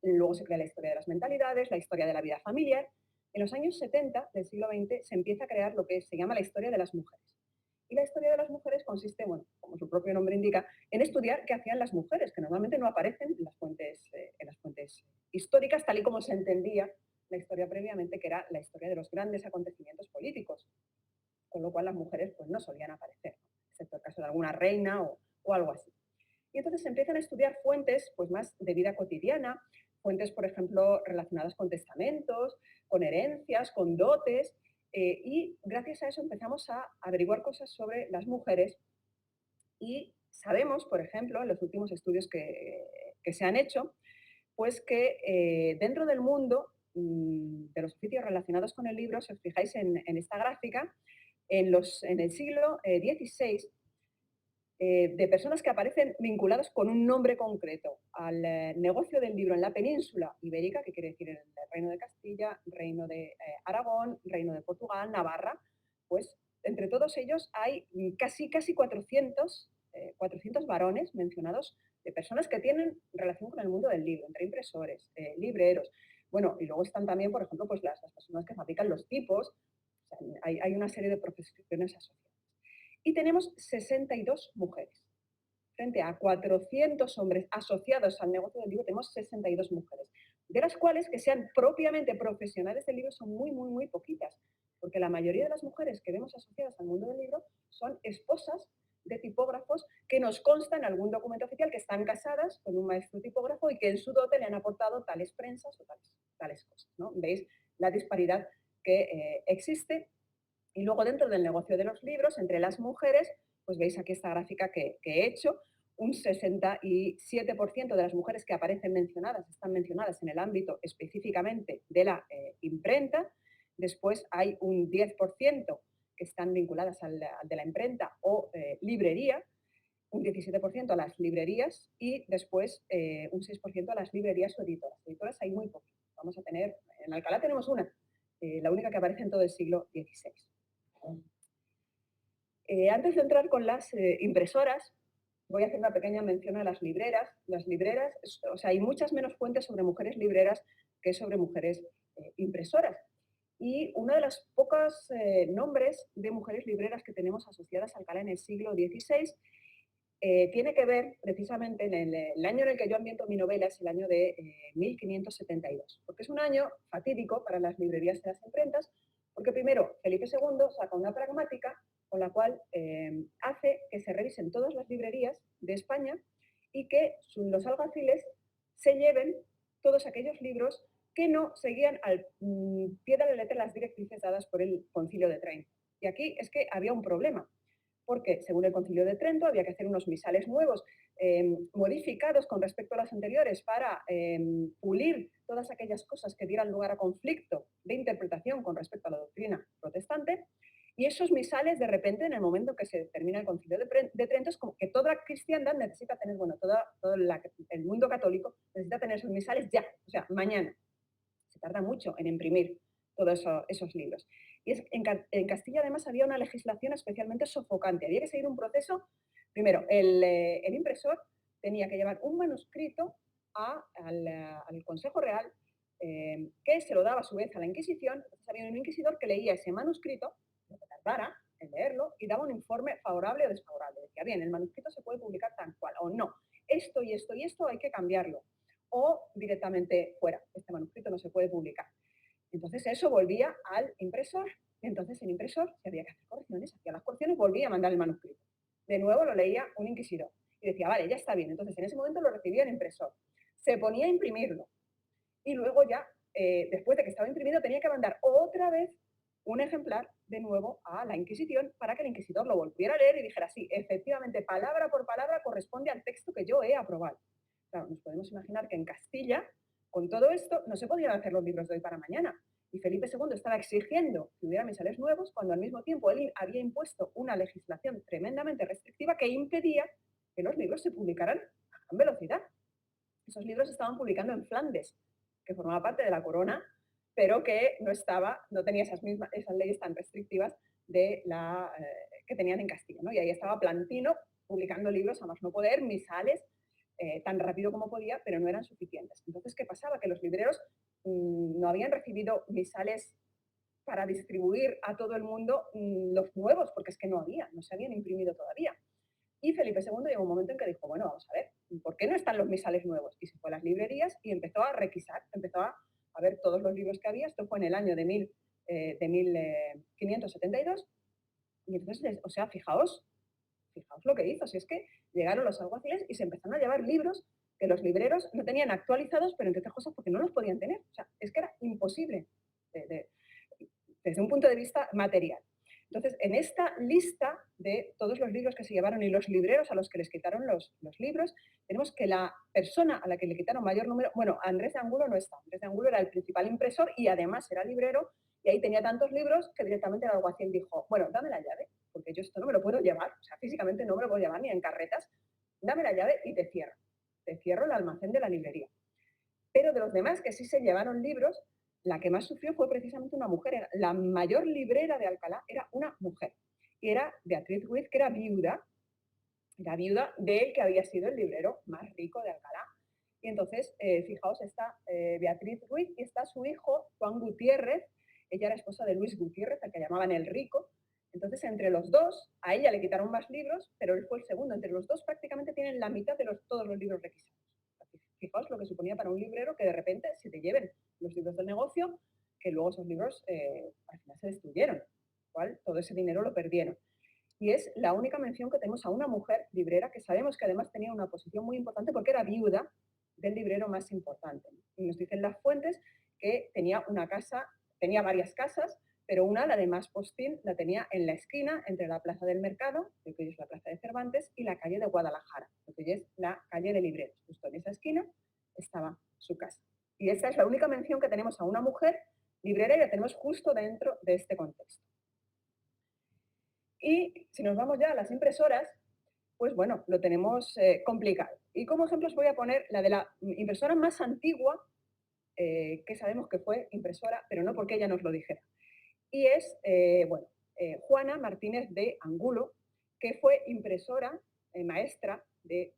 B: luego se crea la historia de las mentalidades, la historia de la vida familiar. En los años 70 del siglo XX se empieza a crear lo que se llama la historia de las mujeres. Y la historia de las mujeres consiste, bueno, como su propio nombre indica, en estudiar qué hacían las mujeres, que normalmente no aparecen en las fuentes históricas, tal y como se entendía la historia previamente, que era la historia de los grandes acontecimientos políticos, con lo cual las mujeres pues, no solían aparecer, excepto el caso de alguna reina o algo así. Y entonces se empiezan a estudiar fuentes pues, más de vida cotidiana, fuentes, por ejemplo, relacionadas con testamentos, con herencias, con dotes, y gracias a eso empezamos a averiguar cosas sobre las mujeres y sabemos, por ejemplo, en los últimos estudios que se han hecho, pues que dentro del mundo de los oficios relacionados con el libro, si os fijáis en esta gráfica, en el siglo XVI, de personas que aparecen vinculadas con un nombre concreto al negocio del libro en la península ibérica, que quiere decir el Reino de Castilla, Reino de Aragón, Reino de Portugal, Navarra, pues entre todos ellos hay casi 400 varones mencionados de personas que tienen relación con el mundo del libro, entre impresores, libreros. Bueno, y luego están también, por ejemplo, pues las personas que fabrican los tipos. O sea, hay una serie de profesiones asociadas. Y tenemos 62 mujeres. Frente a 400 hombres asociados al negocio del libro, tenemos 62 mujeres, de las cuales que sean propiamente profesionales del libro son muy, muy, muy poquitas, porque la mayoría de las mujeres que vemos asociadas al mundo del libro son esposas de tipógrafos que nos consta en algún documento oficial que están casadas con un maestro tipógrafo y que en su dote le han aportado tales prensas o tales cosas, ¿no? ¿Veis la disparidad que existe? Y luego dentro del negocio de los libros, entre las mujeres, pues veis aquí esta gráfica que he hecho, un 67% de las mujeres que aparecen mencionadas están mencionadas en el ámbito específicamente de la imprenta. Después hay un 10% que están vinculadas al de la imprenta o librería, un 17% a las librerías y después un 6% a las librerías o editoras. Editoras hay muy pocas. Vamos a tener, en Alcalá tenemos una, la única que aparece en todo el siglo XVI. Antes de entrar con las impresoras, voy a hacer una pequeña mención a las libreras. Las libreras, o sea, hay muchas menos fuentes sobre mujeres libreras que sobre mujeres impresoras. Y uno de los pocos nombres de mujeres libreras que tenemos asociadas a Alcalá en el siglo XVI tiene que ver precisamente en el año en el que yo ambiento mi novela, es el año de 1572, porque es un año fatídico para las librerías y las imprentas, porque primero Felipe II saca una pragmática con la cual hace que se revisen todas las librerías de España y que los alguaciles se lleven todos aquellos libros que no seguían al pie de la letra las directrices dadas por el Concilio de Trento. Y aquí es que había un problema, porque según el Concilio de Trento había que hacer unos misales nuevos, modificados con respecto a los anteriores para pulir todas aquellas cosas que dieran lugar a conflicto de interpretación con respecto a la doctrina protestante. Y esos misales, de repente, en el momento que se termina el Concilio de Trento, es como que toda cristiandad necesita tener, bueno, todo el mundo católico necesita tener sus misales ya, o sea, mañana. Se tarda mucho en imprimir todos esos libros. Y en Castilla además había una legislación especialmente sofocante. Había que seguir un proceso. Primero, el impresor tenía que llevar un manuscrito al Consejo Real, que se lo daba a su vez a la Inquisición. Entonces había un inquisidor que leía ese manuscrito, lo que tardara en leerlo, y daba un informe favorable o desfavorable. Decía, bien, el manuscrito se puede publicar tal cual, o no, esto y esto y esto hay que cambiarlo, o directamente fuera, este manuscrito no se puede publicar. Entonces eso volvía al impresor, y entonces el impresor, si había que hacer correcciones, hacía las correcciones, volvía a mandar el manuscrito. De nuevo lo leía un inquisidor y decía, vale, ya está bien. Entonces en ese momento lo recibía el impresor, se ponía a imprimirlo y luego ya, después de que estaba imprimido, tenía que mandar otra vez un ejemplar de nuevo a la Inquisición para que el inquisidor lo volviera a leer y dijera, sí, efectivamente, palabra por palabra corresponde al texto que yo he aprobado. Claro, nos podemos imaginar que en Castilla, con todo esto, no se podían hacer los libros de hoy para mañana. Y Felipe II estaba exigiendo que hubiera misales nuevos cuando al mismo tiempo él había impuesto una legislación tremendamente restrictiva que impedía que los libros se publicaran a gran velocidad. Esos libros estaban publicando en Flandes, que formaba parte de la corona, pero que no tenía esas leyes tan restrictivas que tenían en Castilla, ¿no? Y ahí estaba Plantino publicando libros a más no poder, misales, tan rápido como podía, pero no eran suficientes. Entonces, ¿qué pasaba? Que los libreros no habían recibido misales para distribuir a todo el mundo los nuevos, porque es que no se habían imprimido todavía. Y Felipe II llegó un momento en que dijo, bueno, vamos a ver, ¿por qué no están los misales nuevos? Y se fue a las librerías y empezó a requisar, empezó a ver todos los libros que había. Esto fue en el año de 1572. Y entonces, o sea, fijaos lo que hizo. Si es que llegaron los alguaciles y se empezaron a llevar libros que los libreros no tenían actualizados, pero entre otras cosas porque no los podían tener. O sea, es que era imposible desde un punto de vista material. Entonces, en esta lista de todos los libros que se llevaron y los libreros a los que les quitaron los libros, tenemos que la persona a la que le quitaron mayor número, bueno, Andrés de Angulo no está. Andrés de Angulo era el principal impresor y además era librero, y ahí tenía tantos libros que directamente el alguacil dijo, bueno, dame la llave, porque yo esto no me lo puedo llevar, o sea, físicamente no me lo puedo llevar ni en carretas, dame la llave y te cierro el almacén de la librería. Pero de los demás que sí se llevaron libros, la que más sufrió fue precisamente una mujer. La mayor librera de Alcalá era una mujer. Y era Beatriz Ruiz, que era viuda de él, que había sido el librero más rico de Alcalá. Y entonces, fijaos, está Beatriz Ruiz y está su hijo, Juan Gutiérrez. Ella era esposa de Luis Gutiérrez, al que llamaban el Rico. Entonces, entre los dos, a ella le quitaron más libros, pero él fue el segundo. Entre los dos prácticamente tienen la mitad de todos los libros requisados. Fijaos lo que suponía para un librero que de repente se te lleven los libros del negocio, que luego esos libros al final se destruyeron, cual todo ese dinero lo perdieron. Y es la única mención que tenemos a una mujer librera que sabemos que además tenía una posición muy importante porque era viuda del librero más importante. Y nos dicen las fuentes que tenía varias casas, pero una, la de Maspostín, la tenía en la esquina entre la Plaza del Mercado, que hoy es la Plaza de Cervantes, y la calle de Guadalajara, que hoy es la calle de Libreros. Justo en esa esquina estaba su casa. Y esta es la única mención que tenemos a una mujer librera y la tenemos justo dentro de este contexto. Y si nos vamos ya a las impresoras, pues bueno, lo tenemos complicado. Y como ejemplos voy a poner la de la impresora más antigua, que sabemos que fue impresora, pero no porque ella nos lo dijera. Y es, Juana Martínez de Angulo, que fue impresora, maestra,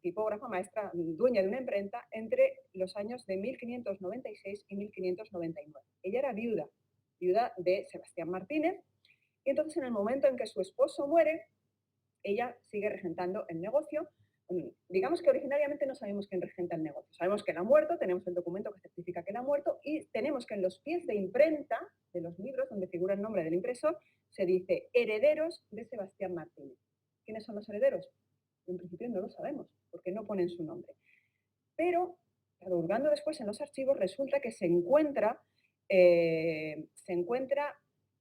B: tipógrafa, maestra, dueña de una imprenta entre los años de 1596 y 1599. Ella era viuda de Sebastián Martínez, y entonces en el momento en que su esposo muere, ella sigue regentando el negocio. Digamos que originariamente no sabemos quién regenta el negocio. Sabemos que él ha muerto, tenemos el documento que certifica que él ha muerto y tenemos que en los pies de imprenta de los libros, donde figura el nombre del impresor, se dice herederos de Sebastián Martínez. ¿Quiénes son los herederos? En principio no lo sabemos, porque no ponen su nombre. Pero, hurgando después en los archivos, resulta que se encuentra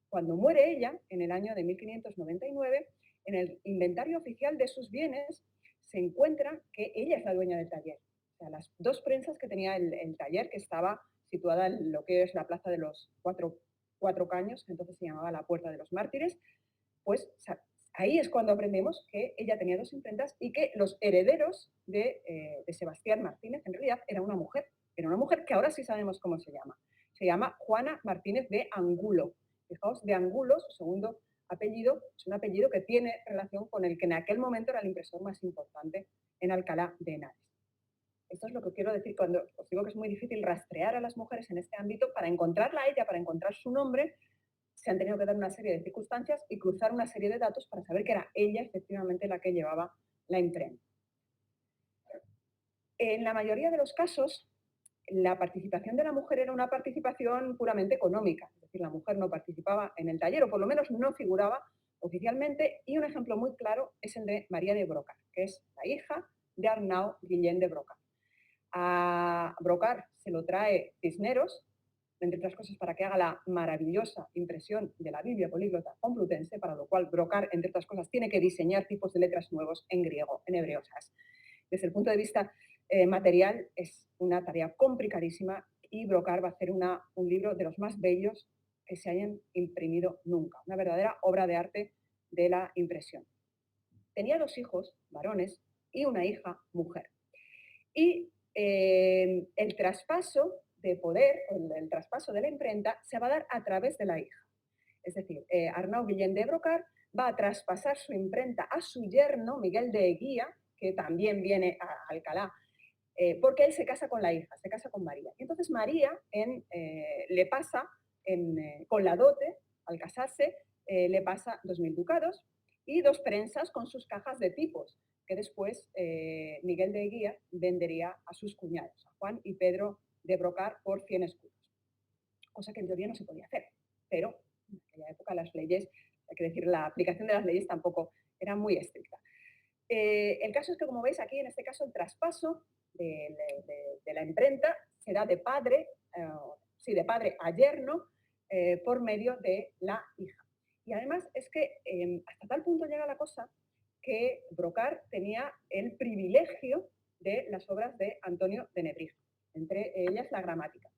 B: cuando muere ella, en el año de 1599, en el inventario oficial de sus bienes, se encuentra que ella es la dueña del taller. O sea, las dos prensas que tenía el taller, que estaba situada en lo que es la Plaza de los Cuatro Caños, que entonces se llamaba la Puerta de los Mártires, pues ahí es cuando aprendemos que ella tenía dos imprentas y que los herederos de Sebastián Martínez, en realidad, era una mujer que ahora sí sabemos cómo se llama. se llama Juana Martínez de Angulo. Fijaos, de Angulo, su segundo apellido, es un apellido que tiene relación con el que en aquel momento era el impresor más importante en Alcalá de Henares. Esto es lo que quiero decir cuando os digo que es muy difícil rastrear a las mujeres en este ámbito. Para encontrarla a ella, para encontrar su nombre, se han tenido que dar una serie de circunstancias y cruzar una serie de datos para saber que era ella efectivamente la que llevaba la imprenta. En la mayoría de los casos, la participación de la mujer era una participación puramente económica, es decir, la mujer no participaba en el taller, o por lo menos no figuraba oficialmente, y un ejemplo muy claro es el de María de Brocar, que es la hija de Arnau Guillén de Brocar. A Brocar se lo trae Cisneros, entre otras cosas para que haga la maravillosa impresión de la Biblia políglota complutense, para lo cual Brocar, entre otras cosas, tiene que diseñar tipos de letras nuevos en griego, en hebreo. O sea, desde el punto de vista material es una tarea complicadísima y Brocar va a hacer un libro de los más bellos que se hayan imprimido nunca, una verdadera obra de arte de la impresión. Tenía 2 hijos, varones, y una hija, mujer. Y el traspaso de poder, el traspaso de la imprenta, se va a dar a través de la hija. Es decir, Arnau Guillén de Brocar va a traspasar su imprenta a su yerno, Miguel de Eguía, que también viene a Alcalá, porque él se casa con la hija, se casa con María. Y entonces María le pasa, con la dote, al casarse, le pasa 2.000 ducados y 2 prensas con sus cajas de tipos, que después Miguel de Eguía vendería a sus cuñados, a Juan y Pedro de Brocar, por 100 escudos. Cosa que en teoría no se podía hacer, pero en aquella época las leyes, hay que decir, la aplicación de las leyes tampoco era muy estricta. El caso es que, como veis aquí, en este caso, el traspaso de la imprenta se da de padre a yerno por medio de la hija. Y además es que hasta tal punto llega la cosa que Brocar tenía el privilegio de las obras de Antonio de Nebrija, entre ellas la gramática,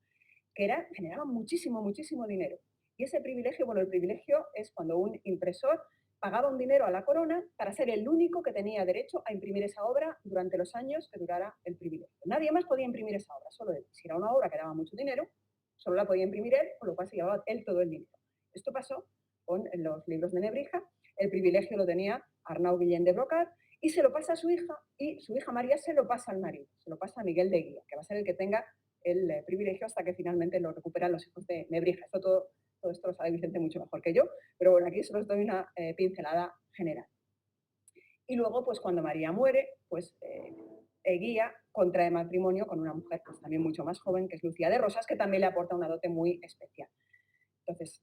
B: que generaba muchísimo, muchísimo dinero. Y ese privilegio, bueno, el privilegio es cuando un impresor pagaba un dinero a la corona para ser el único que tenía derecho a imprimir esa obra durante los años que durara el privilegio. Nadie más podía imprimir esa obra, solo él. Si era una obra que daba mucho dinero, solo la podía imprimir él, con lo cual se llevaba él todo el dinero. Esto pasó con los libros de Nebrija. El privilegio lo tenía Arnau Guillén de Brocar y se lo pasa a su hija, y su hija María se lo pasa al marido, se lo pasa a Miguel de Eguía, que va a ser el que tenga el privilegio hasta que finalmente lo recuperan los hijos de Nebrija. Todo esto lo sabe Vicente mucho mejor que yo, pero bueno, aquí solo os doy una pincelada general. Y luego, pues cuando María muere, pues Eguía contrae matrimonio con una mujer pues, también mucho más joven, que es Lucía de Rosas, que también le aporta una dote muy especial. Entonces,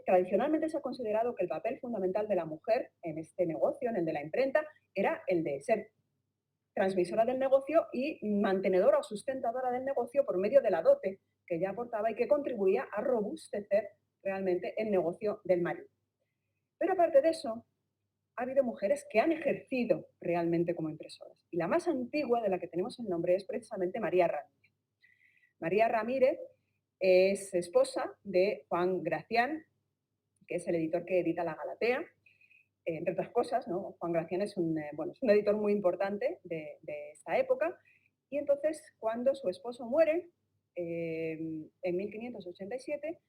B: tradicionalmente se ha considerado que el papel fundamental de la mujer en este negocio, en el de la imprenta, era el de ser transmisora del negocio y mantenedora o sustentadora del negocio por medio de la dote que ella aportaba y que contribuía a robustecer realmente el negocio del marido. Pero aparte de eso, ha habido mujeres que han ejercido realmente como impresoras. Y la más antigua de la que tenemos el nombre es precisamente María Ramírez. María Ramírez es esposa de Juan Gracián, que es el editor que edita La Galatea. Entre otras cosas, ¿no? Juan Gracián es un editor muy importante de esa época. Y entonces, cuando su esposo muere, en 1587,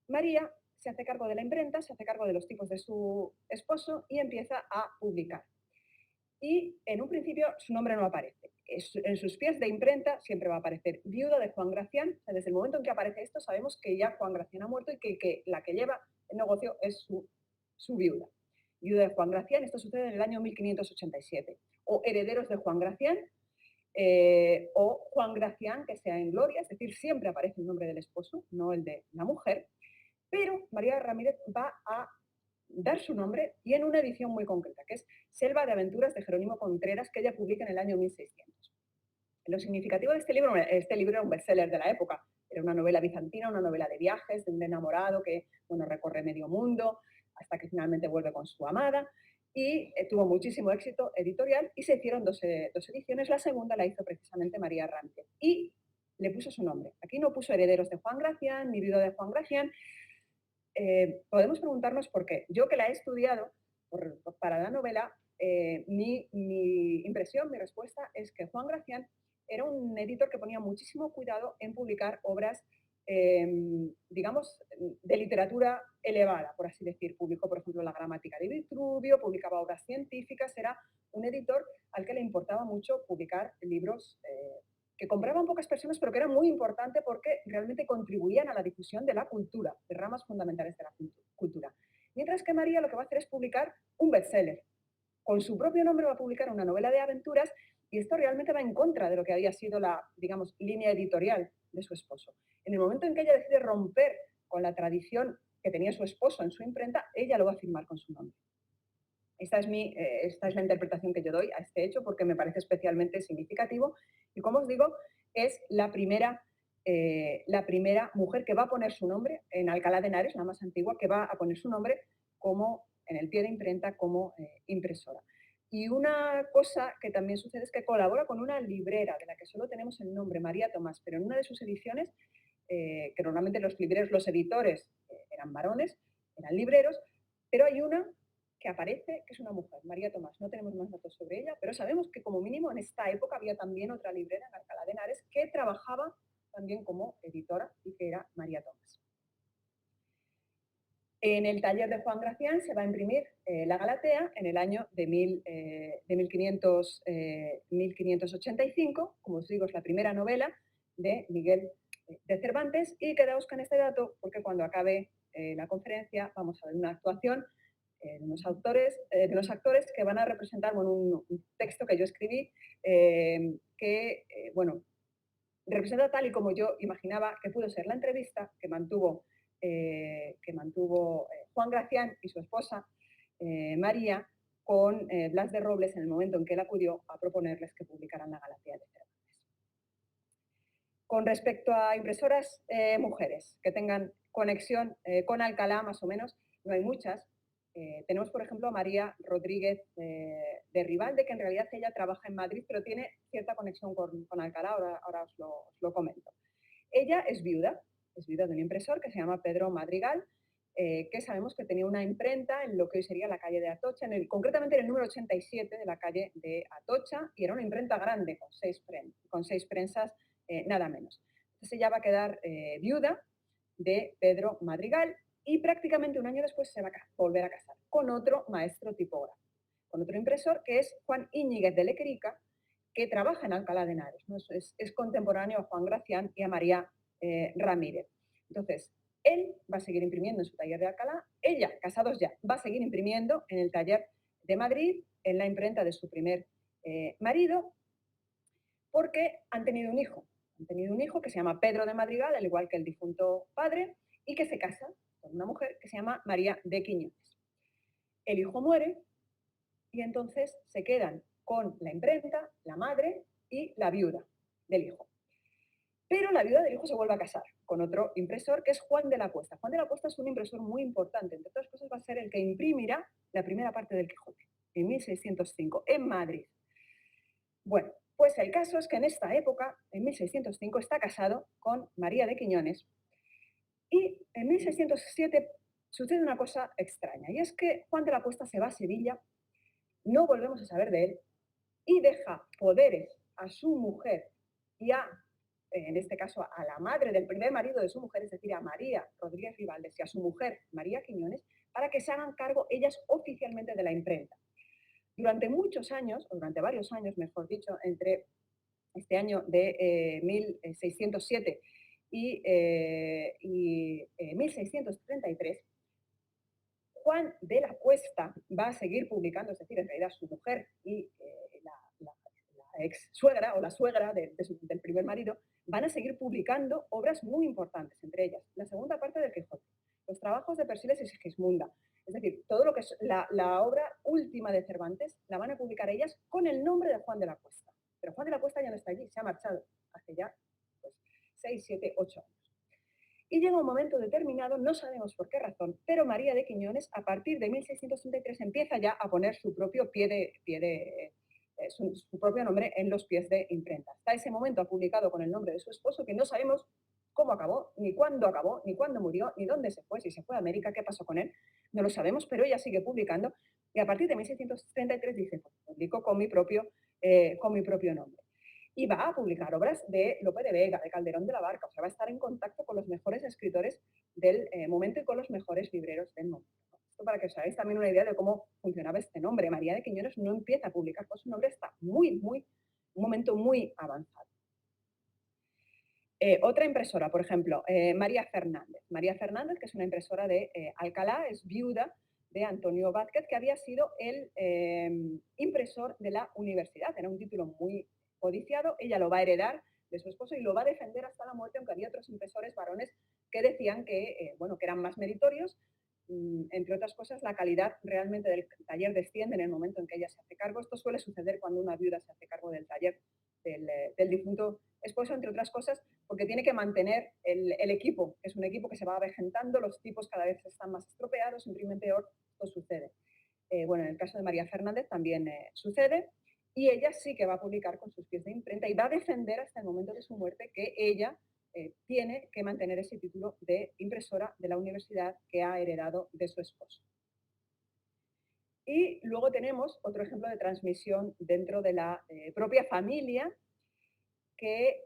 B: María se hace cargo de la imprenta, se hace cargo de los tipos de su esposo y empieza a publicar. Y en un principio su nombre no aparece. En sus pies de imprenta siempre va a aparecer viuda de Juan Gracián. O sea, desde el momento en que aparece esto sabemos que ya Juan Gracián ha muerto y que la que lleva el negocio es su viuda. Viuda de Juan Gracián, esto sucede en el año 1587. O herederos de Juan Gracián, o Juan Gracián que sea en gloria, es decir, siempre aparece el nombre del esposo, no el de la mujer. Pero María Ramírez va a dar su nombre y en una edición muy concreta, que es Selva de Aventuras de Jerónimo Contreras, que ella publica en el año 1600. Lo significativo de este libro era un bestseller de la época. Era una novela bizantina, una novela de viajes, de un enamorado que recorre medio mundo hasta que finalmente vuelve con su amada, y tuvo muchísimo éxito editorial y se hicieron dos ediciones. La segunda la hizo precisamente María Ramírez y le puso su nombre. Aquí no puso herederos de Juan Gracián ni viuda de Juan Gracián. Podemos preguntarnos por qué. Yo, que la he estudiado para la novela, mi impresión, mi respuesta es que Juan Gracián era un editor que ponía muchísimo cuidado en publicar obras digamos, de literatura elevada, por así decir. Publicó, por ejemplo, la gramática de Vitruvio, publicaba obras científicas, era un editor al que le importaba mucho publicar libros que compraban pocas personas, pero que era muy importante porque realmente contribuían a la difusión de la cultura, de ramas fundamentales de la cultura. Mientras que María lo que va a hacer es publicar un bestseller. Con su propio nombre va a publicar una novela de aventuras y esto realmente va en contra de lo que había sido la, digamos, línea editorial de su esposo. En el momento en que ella decide romper con la tradición que tenía su esposo en su imprenta, ella lo va a firmar con su nombre. Esta es la interpretación que yo doy a este hecho porque me parece especialmente significativo y, como os digo, es la primera mujer que va a poner su nombre en Alcalá de Henares, la más antigua, que va a poner su nombre como en el pie de imprenta como impresora. Y una cosa que también sucede es que colabora con una librera de la que solo tenemos el nombre, María Tomás, pero en una de sus ediciones, que normalmente los libreros, los editores eran varones, eran libreros, pero hay una que aparece, que es una mujer, María Tomás. No tenemos más datos sobre ella, pero sabemos que como mínimo en esta época había también otra librera en Alcalá de Henares que trabajaba también como editora y que era María Tomás. En el taller de Juan Gracián se va a imprimir La Galatea en el año de 1585. Como os digo, es la primera novela de Miguel de Cervantes y quedaos con este dato porque cuando acabe la conferencia vamos a ver una actuación de unos actores que van a representar un texto que yo escribí que, bueno, representa tal y como yo imaginaba que pudo ser la entrevista que mantuvo Juan Gracián y su esposa María con Blas de Robles en el momento en que él acudió a proponerles que publicaran la Galatea de Cervantes. Con respecto a impresoras mujeres que tengan conexión con Alcalá, más o menos, no hay muchas. Tenemos, por ejemplo, a María Rodríguez de Ribalde, que en realidad ella trabaja en Madrid, pero tiene cierta conexión con Alcalá, ahora os lo comento. Ella es viuda de un impresor que se llama Pedro Madrigal, que sabemos que tenía una imprenta en lo que hoy sería la calle de Atocha, concretamente en el número 87 de la calle de Atocha, y era una imprenta grande, con seis prensas, nada menos. Entonces ella va a quedar viuda de Pedro Madrigal y prácticamente un año después se va a volver a casar con otro maestro tipógrafo, con otro impresor que es Juan Íñiguez de Lequerica, que trabaja en Alcalá de Henares, ¿no? Es contemporáneo a Juan Gracián y a María Ramírez. Entonces, él va a seguir imprimiendo en su taller de Alcalá, ella, casados ya, va a seguir imprimiendo en el taller de Madrid, en la imprenta de su primer marido, porque han tenido un hijo. Han tenido un hijo que se llama Pedro de Madrigal, al igual que el difunto padre, y que se casa con una mujer que se llama María de Quiñones. El hijo muere y entonces se quedan con la imprenta, la madre y la viuda del hijo. Pero la viuda del hijo se vuelve a casar con otro impresor que es Juan de la Cuesta. Juan de la Cuesta es un impresor muy importante. Entre otras cosas va a ser el que imprimirá la primera parte del Quijote en 1605 en Madrid. Bueno, pues el caso es que en esta época, en 1605, está casado con María de Quiñones y en 1607 sucede una cosa extraña y es que Juan de la Cuesta se va a Sevilla, no volvemos a saber de él y deja poderes a su mujer y en este caso, a la madre del primer marido de su mujer, es decir, a María Rodríguez Ribaldes y a su mujer, María Quiñones, para que se hagan cargo ellas oficialmente de la imprenta. Durante muchos años, o durante varios años, mejor dicho, entre este año de 1607 y 1633, Juan de la Cuesta va a seguir publicando, es decir, en realidad su mujer y la ex suegra o la suegra del primer marido van a seguir publicando obras muy importantes, entre ellas la segunda parte del Quijote, los trabajos de Persiles y Sigismunda. Es decir, todo lo que es la obra última de Cervantes la van a publicar ellas con el nombre de Juan de la Cuesta. Pero Juan de la Cuesta ya no está allí, se ha marchado hace ya 6, 7, 8 años. Y llega un momento determinado, no sabemos por qué razón, pero María de Quiñones, a partir de 1633, empieza ya a poner su propio su propio nombre en los pies de imprenta. Hasta ese momento ha publicado con el nombre de su esposo, que no sabemos cómo acabó, ni cuándo murió, ni dónde se fue, si se fue a América, qué pasó con él, no lo sabemos, pero ella sigue publicando y a partir de 1633 dice, pues, publico con mi propio nombre. y va a publicar obras de Lope de Vega, de Calderón de la Barca, o sea, va a estar en contacto con los mejores escritores del momento y con los mejores libreros del momento. Esto para que os hagáis también una idea de cómo funcionaba este nombre. María de Quiñones no empieza a publicar, pues su nombre está un momento muy avanzado. Otra impresora, por ejemplo, María Fernández. María Fernández, que es una impresora de Alcalá, es viuda de Antonio Vázquez, que había sido el impresor de la universidad. Era un título muy codiciado, ella lo va a heredar de su esposo y lo va a defender hasta la muerte, aunque había otros impresores varones que decían que, bueno, que eran más meritorios. Entre otras cosas, la calidad realmente del taller desciende en el momento en que ella se hace cargo. Esto suele suceder cuando una viuda se hace cargo del taller del difunto esposo, entre otras cosas, porque tiene que mantener el equipo, que es un equipo que se va avejentando, los tipos cada vez están más estropeados, imprimen peor, esto sucede. Bueno, en el caso de María Fernández también sucede, y ella sí que va a publicar con sus pies de imprenta y va a defender hasta el momento de su muerte que ella tiene que mantener ese título de impresora de la universidad que ha heredado de su esposo. Y luego tenemos otro ejemplo de transmisión dentro de la propia familia que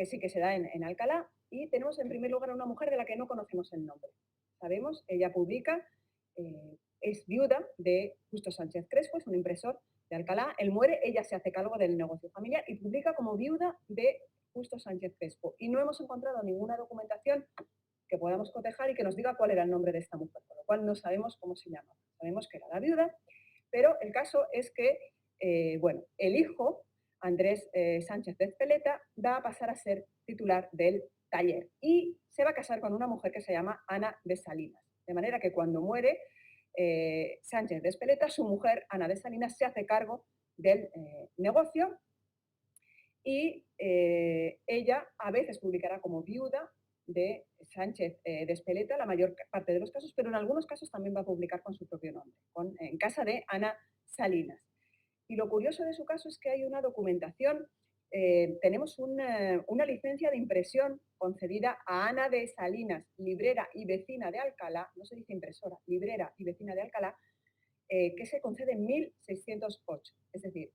B: sí que se da en Alcalá, y tenemos en primer lugar a una mujer de la que no conocemos el nombre. Sabemos, ella publica, es viuda de Justo Sánchez Crespo, es un impresor de Alcalá, él muere, ella se hace cargo del negocio familiar y publica como viuda de Justo Sánchez Crespo. Y no hemos encontrado ninguna documentación que podamos cotejar y que nos diga cuál era el nombre de esta mujer, con lo cual no sabemos cómo se llama. Sabemos que era la viuda, pero el caso es que, bueno, el hijo, Andrés Sánchez de Ezpeleta, va a pasar a ser titular del taller y se va a casar con una mujer que se llama Ana de Salinas. De manera que cuando muere Sánchez de Ezpeleta, su mujer, Ana de Salinas, se hace cargo del negocio y ella a veces publicará como viuda de Sánchez de Ezpeleta la mayor parte de los casos, pero en algunos casos también va a publicar con su propio nombre, en casa de Ana Salinas. Y lo curioso de su caso es que hay una documentación, tenemos una licencia de impresión concedida a Ana de Salinas, librera y vecina de Alcalá, no se dice impresora, librera y vecina de Alcalá, que se concede en 1608, es decir,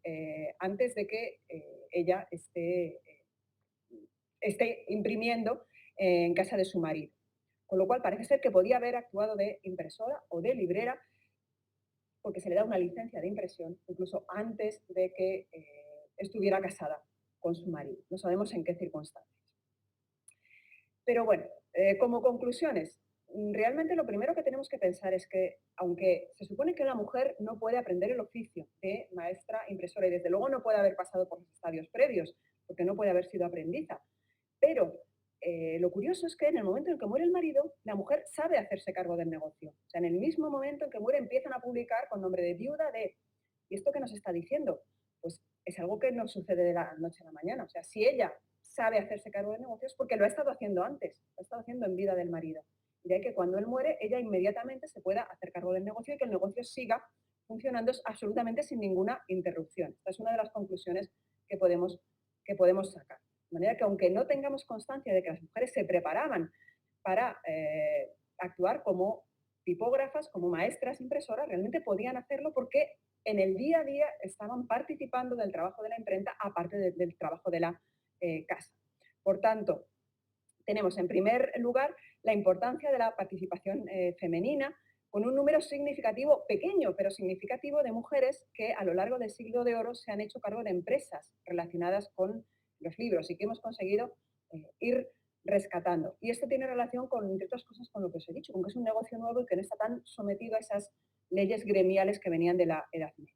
B: antes de que ella esté imprimiendo en casa de su marido. Con lo cual parece ser que podía haber actuado de impresora o de librera, porque se le da una licencia de impresión incluso antes de que estuviera casada con su marido. No sabemos en qué circunstancias. Pero bueno, como conclusiones, realmente lo primero que tenemos que pensar es que, aunque se supone que la mujer no puede aprender el oficio de maestra impresora y desde luego no puede haber pasado por los estadios previos, porque no puede haber sido aprendiza, pero lo curioso es que en el momento en que muere el marido, la mujer sabe hacerse cargo del negocio. O sea, en el mismo momento en que muere empiezan a publicar con nombre de viuda de... ¿Y esto qué nos está diciendo? Pues es algo que no sucede de la noche a la mañana. O sea, si ella sabe hacerse cargo de negocios, porque lo ha estado haciendo antes, lo ha estado haciendo en vida del marido. Y de ahí que cuando él muere, ella inmediatamente se pueda hacer cargo del negocio y que el negocio siga funcionando absolutamente sin ninguna interrupción. Esta es una de las conclusiones que podemos sacar. De manera que aunque no tengamos constancia de que las mujeres se preparaban para actuar como tipógrafas, como maestras impresoras, realmente podían hacerlo porque en el día a día estaban participando del trabajo de la imprenta, aparte del trabajo de la casa. Por tanto, tenemos en primer lugar la importancia de la participación femenina, con un número significativo, pequeño pero significativo, de mujeres que a lo largo del siglo de oro se han hecho cargo de empresas relacionadas con los libros y que hemos conseguido ir rescatando. Y esto tiene relación con, entre otras cosas, con lo que os he dicho, con que es un negocio nuevo y que no está tan sometido a esas leyes gremiales que venían de la Edad Media.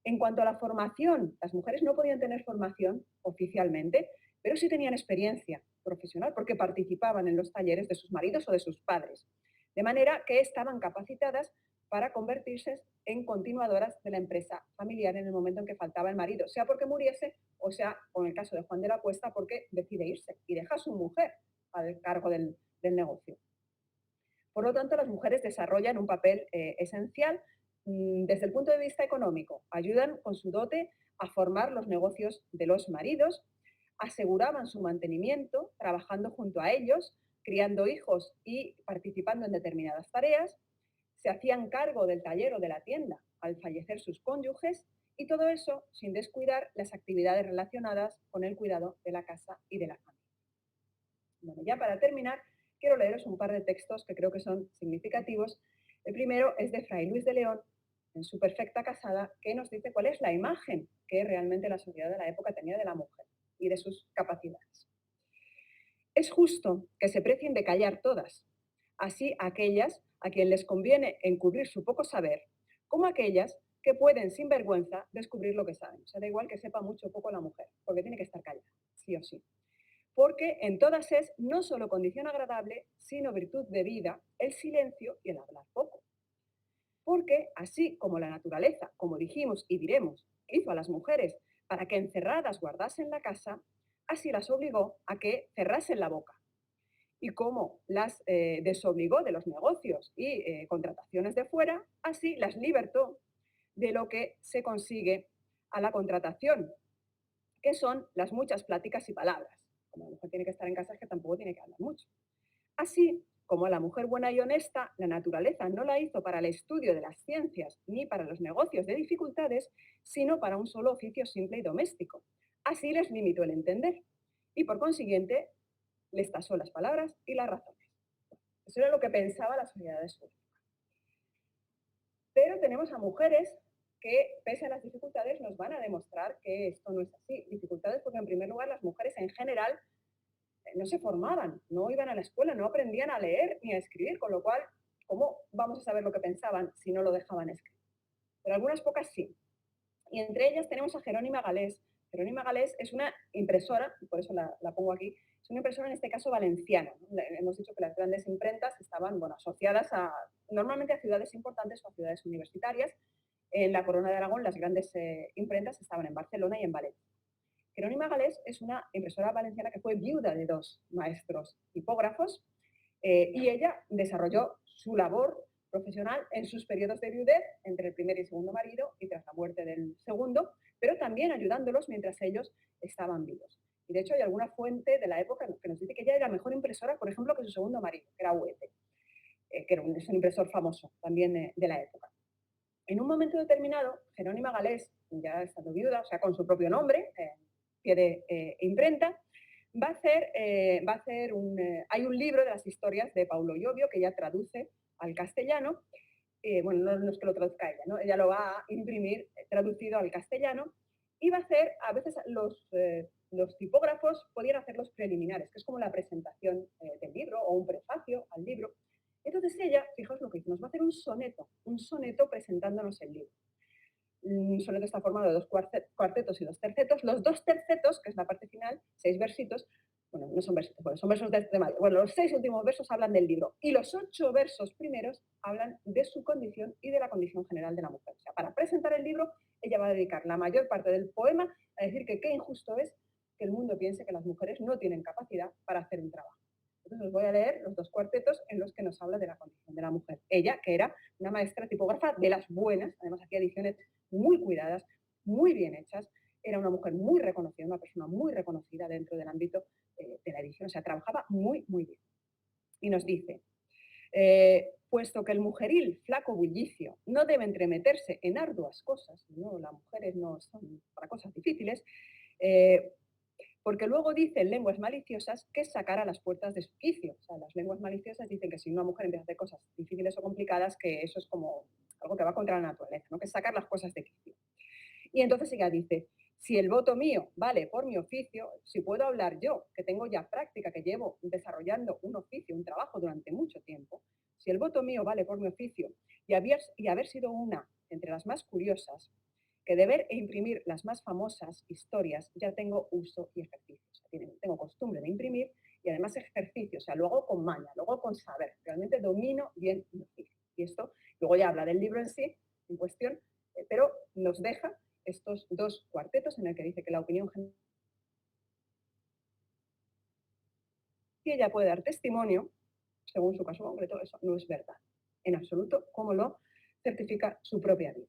B: En cuanto a la formación, las mujeres no podían tener formación oficialmente, pero sí tenían experiencia profesional porque participaban en los talleres de sus maridos o de sus padres. De manera que estaban capacitadas para convertirse en continuadoras de la empresa familiar en el momento en que faltaba el marido, sea porque muriese o sea, con el caso de Juan de la Cuesta, porque decide irse y deja a su mujer al cargo del negocio. Por lo tanto, las mujeres desarrollan un papel esencial desde el punto de vista económico. Ayudan con su dote a formar los negocios de los maridos, aseguraban su mantenimiento trabajando junto a ellos, criando hijos y participando en determinadas tareas, se hacían cargo del taller o de la tienda al fallecer sus cónyuges Y todo eso sin descuidar las actividades relacionadas con el cuidado de la casa y de la familia. Bueno, ya para terminar, quiero leeros un par de textos que creo que son significativos. El primero es de Fray Luis de León, en Su perfecta casada, que nos dice cuál es la imagen que realmente la sociedad de la época tenía de la mujer y de sus capacidades. Es justo que se precien de callar todas, así aquellas a quien les conviene encubrir su poco saber, como aquellas que pueden sin vergüenza descubrir lo que saben. O sea, da igual que sepa mucho o poco la mujer, porque tiene que estar callada, sí o sí. Porque en todas es no solo condición agradable, sino virtud de vida, el silencio y el hablar poco. Porque así como la naturaleza, como dijimos y diremos, hizo a las mujeres para que encerradas guardasen la casa, así las obligó a que cerrasen la boca. Y como las desobligó de los negocios y contrataciones de fuera, así las libertó de lo que se consigue a la contratación, que son las muchas pláticas y palabras. Como la mujer tiene que estar en casa, es que tampoco tiene que hablar mucho. Así como a la mujer buena y honesta, la naturaleza no la hizo para el estudio de las ciencias ni para los negocios de dificultades, sino para un solo oficio simple y doméstico. Así les limitó el entender y por consiguiente les tasó las palabras y las razones. Eso era lo que pensaba la sociedad de su época. Pero tenemos a mujeres que, pese a las dificultades, nos van a demostrar que esto no es así. Dificultades porque, en primer lugar, las mujeres en general no se formaban, no iban a la escuela, no aprendían a leer ni a escribir, con lo cual, ¿cómo vamos a saber lo que pensaban si no lo dejaban escribir? Pero algunas pocas sí. Y entre ellas tenemos a Jerónima Galés. Jerónima Galés es una impresora, y por eso la pongo aquí, es una impresora en este caso valenciana, ¿no? Hemos dicho que las grandes imprentas estaban asociadas normalmente a ciudades importantes o a ciudades universitarias. En la Corona de Aragón las grandes imprentas estaban en Barcelona y en Valencia. Jerónima Galés es una impresora valenciana que fue viuda de dos maestros tipógrafos y ella desarrolló su labor profesional en sus periodos de viudez entre el primer y el segundo marido y tras la muerte del segundo, pero también ayudándolos mientras ellos estaban vivos. Y de hecho hay alguna fuente de la época que nos dice que ella era mejor impresora, por ejemplo, que su segundo marido, que era Huete, que es un impresor famoso también de la época. En un momento determinado, Jerónima Galés, ya estando viuda, o sea, con su propio nombre, pie de imprenta, hay un libro de las historias de Paulo Llobio que ella traduce al castellano. Bueno, no es que lo traduzca ella, ¿no? Ella lo va a imprimir traducido al castellano y va a hacer, a veces los tipógrafos podían hacer los preliminares, que es como la presentación del libro o un prefacio al libro. Entonces ella, fijaos lo que dice, nos va a hacer un soneto presentándonos el libro. Un soneto está formado de dos cuartetos y dos tercetos. Los dos tercetos, que es la parte final, 6 versitos, bueno, no son versitos, bueno, son versos de mayo. Bueno, los 6 últimos versos hablan del libro y los 8 versos primeros hablan de su condición y de la condición general de la mujer. O sea, para presentar el libro, ella va a dedicar la mayor parte del poema a decir que qué injusto es que el mundo piense que las mujeres no tienen capacidad para hacer un trabajo. Entonces os voy a leer los 2 cuartetos en los que nos habla de la condición de la mujer. Ella, que era una maestra tipógrafa de las buenas, además hacía ediciones muy cuidadas, muy bien hechas, era una mujer muy reconocida, una persona muy reconocida dentro del ámbito de la edición, o sea, trabajaba muy, muy bien. Y nos dice, puesto que el mujeril flaco bullicio no debe entremeterse en arduas cosas, no, las mujeres no son para cosas difíciles, porque luego dicen lenguas maliciosas que es sacar a las puertas de su quicio. O sea, las lenguas maliciosas dicen que si una mujer empieza a hacer cosas difíciles o complicadas, que eso es como algo que va contra la naturaleza, ¿no? Que es sacar las cosas de quicio. Y entonces ella dice, si el voto mío vale por mi oficio, si puedo hablar yo, que tengo ya práctica, que llevo desarrollando un oficio, un trabajo durante mucho tiempo, si el voto mío vale por mi oficio y haber sido una entre las más curiosas, que de ver e imprimir las más famosas historias ya tengo uso y ejercicio. O sea, tengo costumbre de imprimir y además ejercicio, o sea, lo hago con maña, lo hago con saber, realmente domino bien mi oficio. Y esto, luego ya habla del libro en sí, en cuestión, pero nos deja estos 2 cuartetos en el que dice que la opinión general, y ella puede dar testimonio, según su caso concreto, eso no es verdad, en absoluto, como lo certifica su propia vida.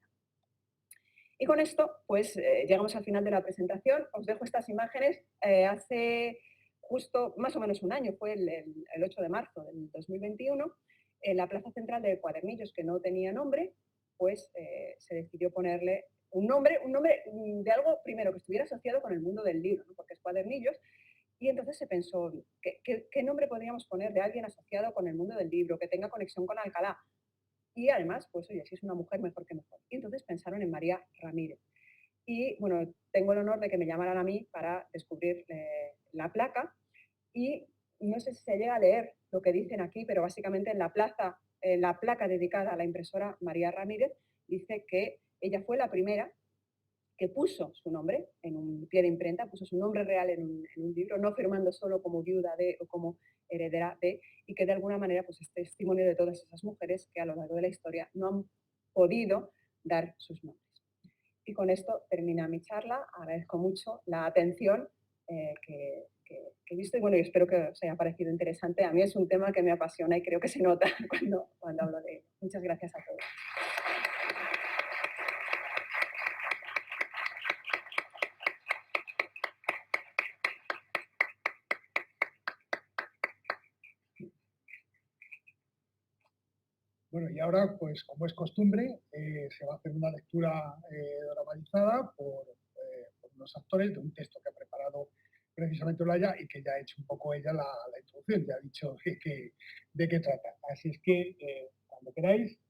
B: Y con esto, pues llegamos al final de la presentación. Os dejo estas imágenes. Hace justo más o menos un año, fue el 8 de marzo del 2021, en la plaza central de Cuadernillos, que no tenía nombre, pues se decidió ponerle un nombre de algo, primero, que estuviera asociado con el mundo del libro, ¿no? Porque es Cuadernillos, y entonces se pensó, ¿qué nombre podríamos poner de alguien asociado con el mundo del libro, que tenga conexión con Alcalá? Y además, pues oye, si es una mujer, mejor que mejor. Y entonces pensaron en María Ramírez. Y bueno, tengo el honor de que me llamaran a mí para descubrir la placa. Y no sé si se llega a leer lo que dicen aquí, pero básicamente en la placa dedicada a la impresora María Ramírez, dice que ella fue la primera que puso su nombre en un pie de imprenta, puso su nombre real en un libro, no firmando solo como viuda de o como heredera de, y que de alguna manera pues, es testimonio de todas esas mujeres que a lo largo de la historia no han podido dar sus nombres. Y con esto termina mi charla. Agradezco mucho la atención que he visto y bueno, yo espero que os haya parecido interesante. A mí es un tema que me apasiona y creo que se nota cuando hablo de ello. Muchas gracias a todos.
A: Bueno, y ahora, pues como es costumbre, se va a hacer una lectura dramatizada por unos actores de un texto que ha preparado precisamente Olaya y que ya ha hecho un poco ella la introducción, ya ha dicho de qué trata. Así es que, cuando queráis.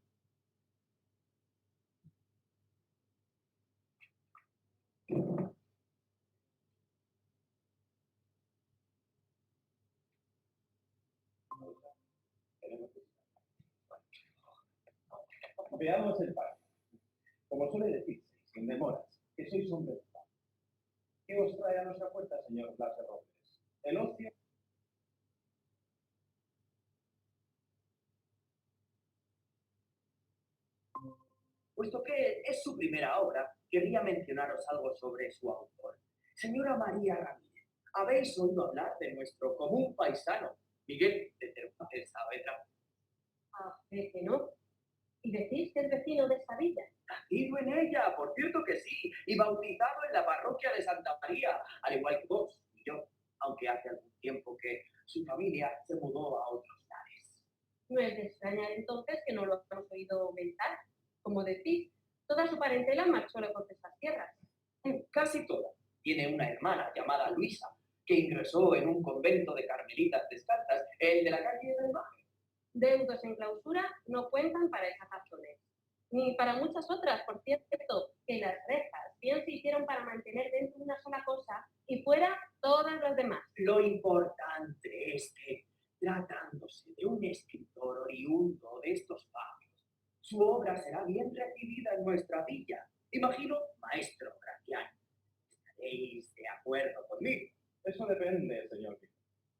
C: Veamos el párrafo. Como suele decirse, sin demoras, que sois hombre de paz. ¿Qué os trae a nuestra puerta, señor Blas de Robles? El ocio.
D: Puesto que es su primera obra, querría mencionaros algo sobre su autor. Señora María Ramírez, habéis oído hablar de nuestro común paisano, Miguel de Cervantes Saavedra.
E: Ah, ¿de que no? ¿Y decís que es vecino de esta villa?
D: Nacido en ella, por cierto que sí, y bautizado en la parroquia de Santa María, al igual que vos y yo, aunque hace algún tiempo que su familia se mudó a otros lares.
E: No es de extrañar entonces que no lo hemos oído mentar. Como decís, toda su parentela marchó lejos de estas tierras.
D: Casi toda. Tiene una hermana llamada Luisa, que ingresó en un convento de carmelitas descalzas, el de la calle del Baje.
E: Deudos en clausura no cuentan para esas razones. Ni para muchas otras, por cierto, que las rejas bien se hicieron para mantener dentro una sola cosa y fuera todas las demás.
D: Lo importante es que, tratándose de un escritor oriundo de estos pagos, su obra será bien recibida en nuestra villa. Imagino, maestro Graciano, estaréis de acuerdo conmigo.
C: Eso depende, señor.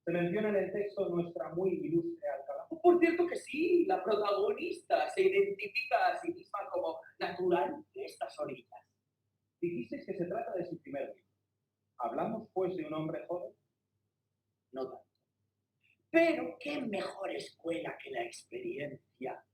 C: Se menciona en el texto nuestra muy ilustre Alcalá.
D: Por cierto que sí, la protagonista se identifica a sí misma como natural de estas orillas.
C: Dijisteis que se trata de su primer libro. ¿Hablamos, pues, de un hombre joven?
D: No tanto. Pero qué mejor escuela que la experiencia.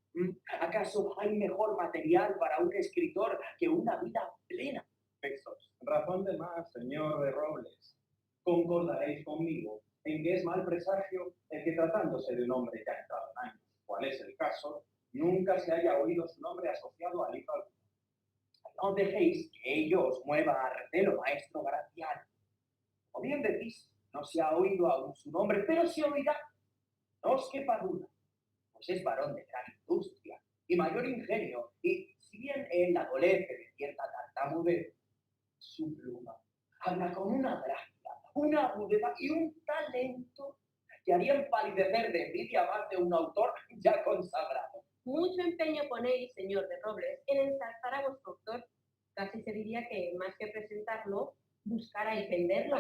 D: ¿Acaso hay mejor material para un escritor que una vida plena?
C: Textos. Razón de más, señor de Robles. Concordaréis conmigo en que es mal presagio el que tratándose de un hombre ya entrado en años, cual es el caso, nunca se haya oído su nombre asociado a libro alguno.
D: No dejéis que ello os mueva a recelo, maestro Graciano. Como bien decís, no se ha oído aún su nombre, pero se oirá. No os quepa duda, pues es varón de gran industria y mayor ingenio, y si bien él adolece de cierta tartamudez, su pluma habla con una gracia, una agudeza y un talento que harían palidecer de envidia más de un autor ya consagrado.
E: Mucho empeño ponéis, señor de Robles, en ensalzar a vuestro autor. Casi se diría que, más que presentarlo, buscarais venderlo.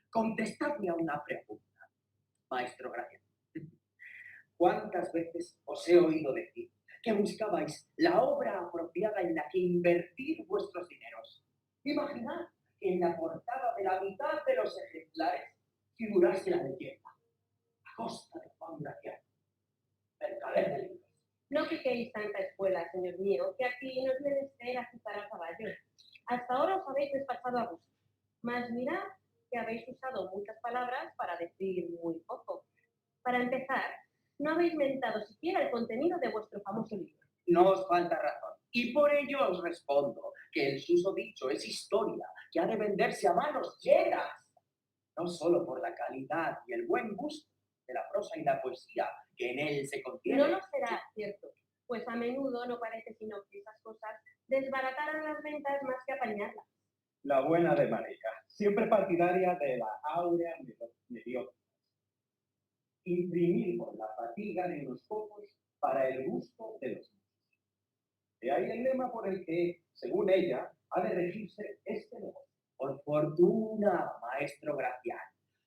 D: Contestadme a una pregunta, maestro Graciano. ¿Cuántas veces os he oído decir que buscabais la obra apropiada en la que invertir vuestros dineros? Imaginad que en la portada de la mitad de los ejemplares figurase la leyenda, a costa de Juan Graciano, mercader de libros.
E: No piquéis tanta escuela, señor mío, que aquí no es menester agitar a caballo. Hasta ahora os habéis despachado a gusto. Mas mirad que habéis usado muchas palabras para decir muy poco. Para empezar, no habéis mentado siquiera el contenido de vuestro famoso libro.
D: No os falta razón. Y por ello os respondo que el susodicho es historia que ha de venderse a manos llenas, no solo por la calidad y el buen gusto de la prosa y la poesía que en él se contiene.
E: No lo será, cierto, pues a menudo no parece sino que esas cosas desbarataran las ventas más que apañarlas.
C: La buena de María, siempre partidaria de la áurea mediocre. Imprimir por la fatiga de unos pocos para el gusto de los muchos. De ahí el lema por el que, según ella, ha de regirse este negocio.
D: Por fortuna, maestro Gracián,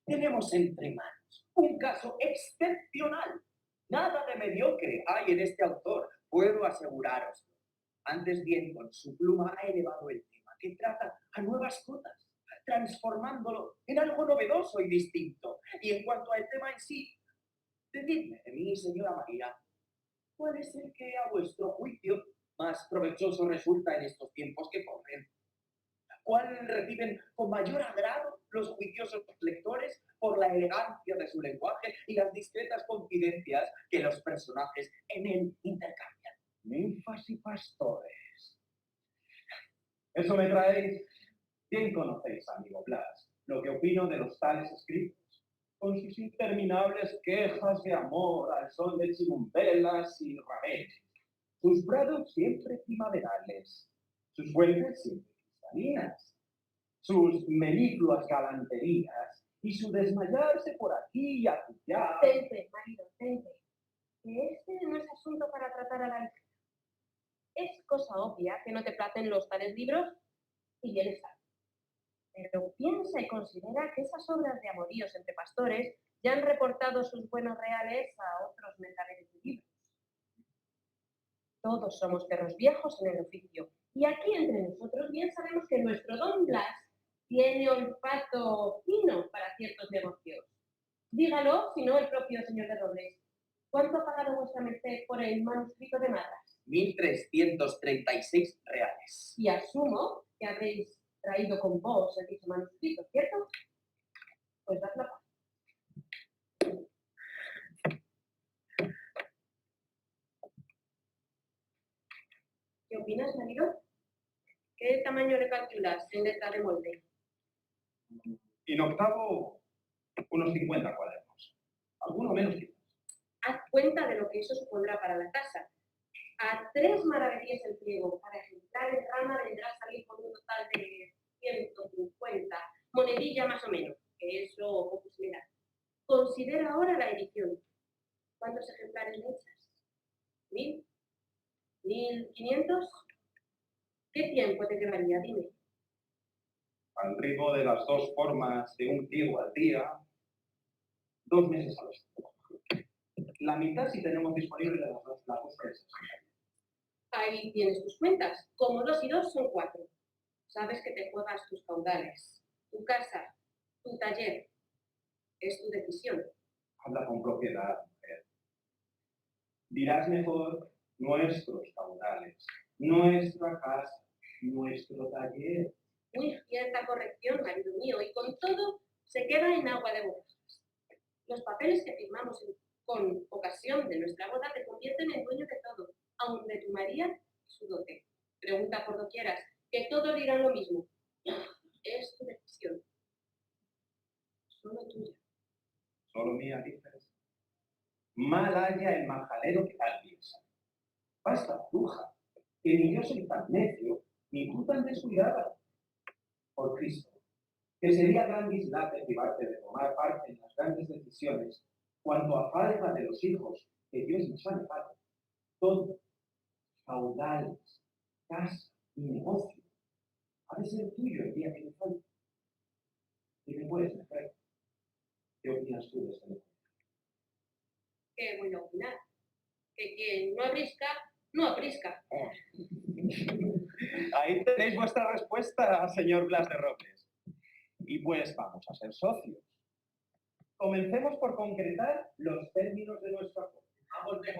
D: tenemos entre manos un caso excepcional. Nada de mediocre hay en este autor, puedo aseguraroslo. Antes bien, con su pluma ha elevado el tema que trata a nuevas cotas, transformándolo en algo novedoso y distinto. Y en cuanto al tema en sí, decidme de mí, señora María, ¿cuál es el que a vuestro juicio más provechoso resulta en estos tiempos que corren? ¿Cuál reciben con mayor agrado los juiciosos lectores por la elegancia de su lenguaje y las discretas confidencias que los personajes en él intercambian?
C: Ninfas y pastores. Eso me traéis. Bien conocéis, amigo Blas, lo que opino de los tales escritos, con sus interminables quejas de amor al son de chirumbelas y rabeles, sus prados siempre primaverales, sus fuentes siempre cristalinas, sus melifluas galanterías y su desmayarse por aquí y acullá.
E: Tente, marido, tente, que este no es asunto para tratar a la ligera. Es cosa obvia que no te placen los tales libros y bien está. Pero piensa y considera que esas obras de amoríos entre pastores ya han reportado sus buenos reales a otros mercaderes de libros. Todos somos perros viejos en el oficio, y aquí entre nosotros bien sabemos que nuestro don Blas tiene olfato fino para ciertos negocios. Dígalo, si no, el propio señor de Robles. ¿Cuánto ha pagado vuestra merced por el manuscrito de Marras?
D: 1.336 reales.
E: Y asumo que habréis traído con vos el dicho manuscrito, ¿cierto? Pues dadlo. ¿Qué opinas, marido? ¿Qué tamaño le calculas en letra de molde?
C: Y en octavo, unos 50 cuadernos. Alguno menos quizás.
E: Haz cuenta de lo que eso supondrá para la casa. A 3 maravedíes el pliego, para ejemplar en rama vendrá a salir con un total de 150, monedilla más o menos, que eso poco se me da. Considera ahora la edición. ¿Cuántos ejemplares le echas? ¿1000? ¿1500? ¿Qué tiempo te llevaría? Dime.
C: Al ritmo de las dos formas de un pliego al día, 2 meses a los. La mitad si tenemos disponible las dos meses.
E: Ahí tienes tus cuentas. Como 2 y 2 son 4. Sabes que te juegas tus caudales, tu casa, tu taller. Es tu decisión.
C: Habla con propiedad, mujer. Dirás mejor nuestros caudales, nuestra casa, nuestro taller.
E: Muy cierta corrección, marido mío, y con todo se queda en agua de borrajas. Los papeles que firmamos con ocasión de nuestra boda te convierten en dueño de todo, aun de tu María y su dote. Pregunta por doquieras, que todos dirán lo mismo. Es tu decisión. Solo tuya.
C: Solo mía, dices. Mal haya el majadero que tal piensa. Basta, bruja, que ni yo soy tan necio, ni tú tan descuidada. Por Cristo, que sería gran dislate privarte de tomar parte en las grandes decisiones cuanto a falta de los hijos que Dios nos ha dejado. Todo, caudales, casa y negocio, ha de ser tuyo el día que me falte. ¿Qué me puedes decir? ¿Qué opinas tú de este negocio?
E: Qué bueno opinar. Que quien no abrisca, no aprisca.
C: Ahí tenéis vuestra respuesta, señor Blas de Robles. Y pues vamos a ser socios. Comencemos por concretar los términos de nuestro acuerdo.
D: Vamos de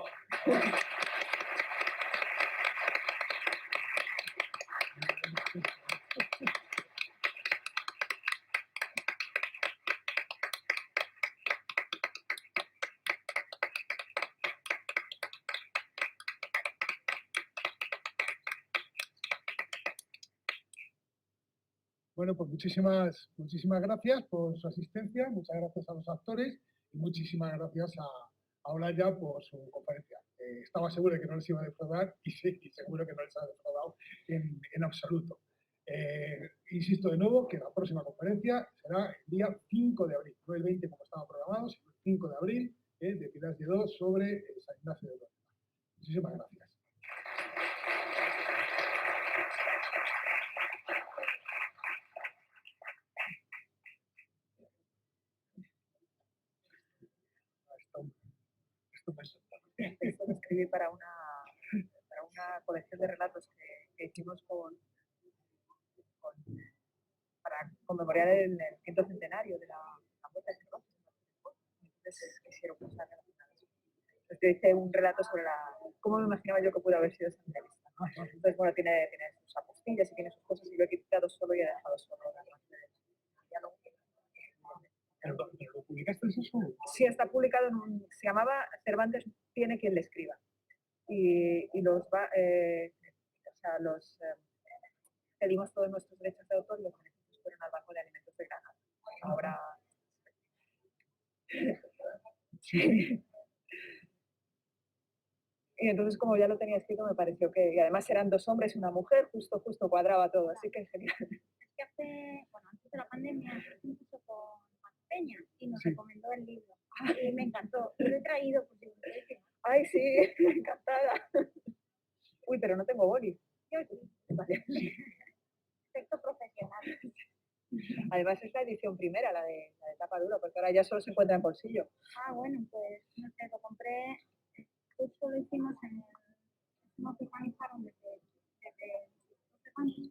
A: Bueno, pues muchísimas gracias por su asistencia, muchas gracias a los actores y muchísimas gracias a Olaya por su conferencia. Estaba seguro de que no les iba a defraudar y sí, y seguro que no les ha defraudado en absoluto. Insisto de nuevo que la próxima conferencia será el día 5 de abril, no el 20 como estaba programado, sino el 5 de abril, de Pilar Lledó sobre San Ignacio de Loyola. Muchísimas gracias.
B: Esto lo escribí para una colección de relatos que hicimos para conmemorar el 500 centenario de la muerte de Cervantes. Entonces quisieron usar relacionados. Entonces yo hice un relato sobre cómo me imaginaba yo que pudo haber sido esa entrevista, ¿no? Entonces, bueno, tiene sus apostillas y tiene sus cosas y lo he quitado solo y he dejado solo la parte del diálogo.
A: ¿Pero lo publicaste eso?
B: Sí, está publicado se llamaba Cervantes tiene quien le escriba. Y pedimos todos nuestros derechos de autor y los beneficios fueron al Banco de Alimentos de Granada. Ahora. Sí. Y entonces, como ya lo tenía escrito, me pareció que, y además eran 2 hombres y una mujer, justo cuadraba todo, así que genial.
F: Es que antes de la pandemia, hice un curso con Peña y nos recomendó el libro. Y me encantó. Lo he traído por si lo queréis.
B: Ay, sí, encantada. Uy, pero no tengo boli.
F: Yo sí.
B: Vale.
F: Efecto profesional.
B: Además es la edición primera, la de tapa dura, porque ahora ya solo se encuentra en bolsillo.
F: Ah, bueno, pues no sé, lo compré. Justo lo hicimos nos organizaron desde no sé cuánto.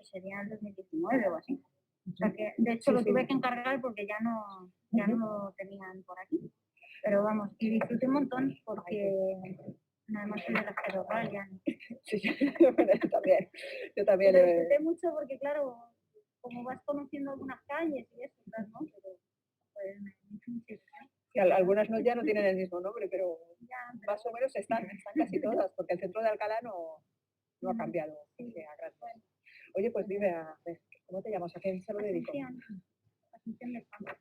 F: Sería el 2019 o así. O sea que, de hecho, lo tuve que encargar porque ya no lo tenían por aquí. Pero vamos, y disfruté un montón porque además soy de las que lo rayan.
B: Sí, yo también.
F: Lo disfruté mucho porque, claro, como vas conociendo algunas calles y eso, ¿no? Pero pues me hizo mucha ilusión.
B: Sí, algunas ya no tienen el mismo nombre, pero más o menos están casi todas, porque el centro de Alcalá no ha cambiado. Oye, pues Vive, ¿cómo te llamas? ¿A quién se lo dedico?
F: Asunción del Campo.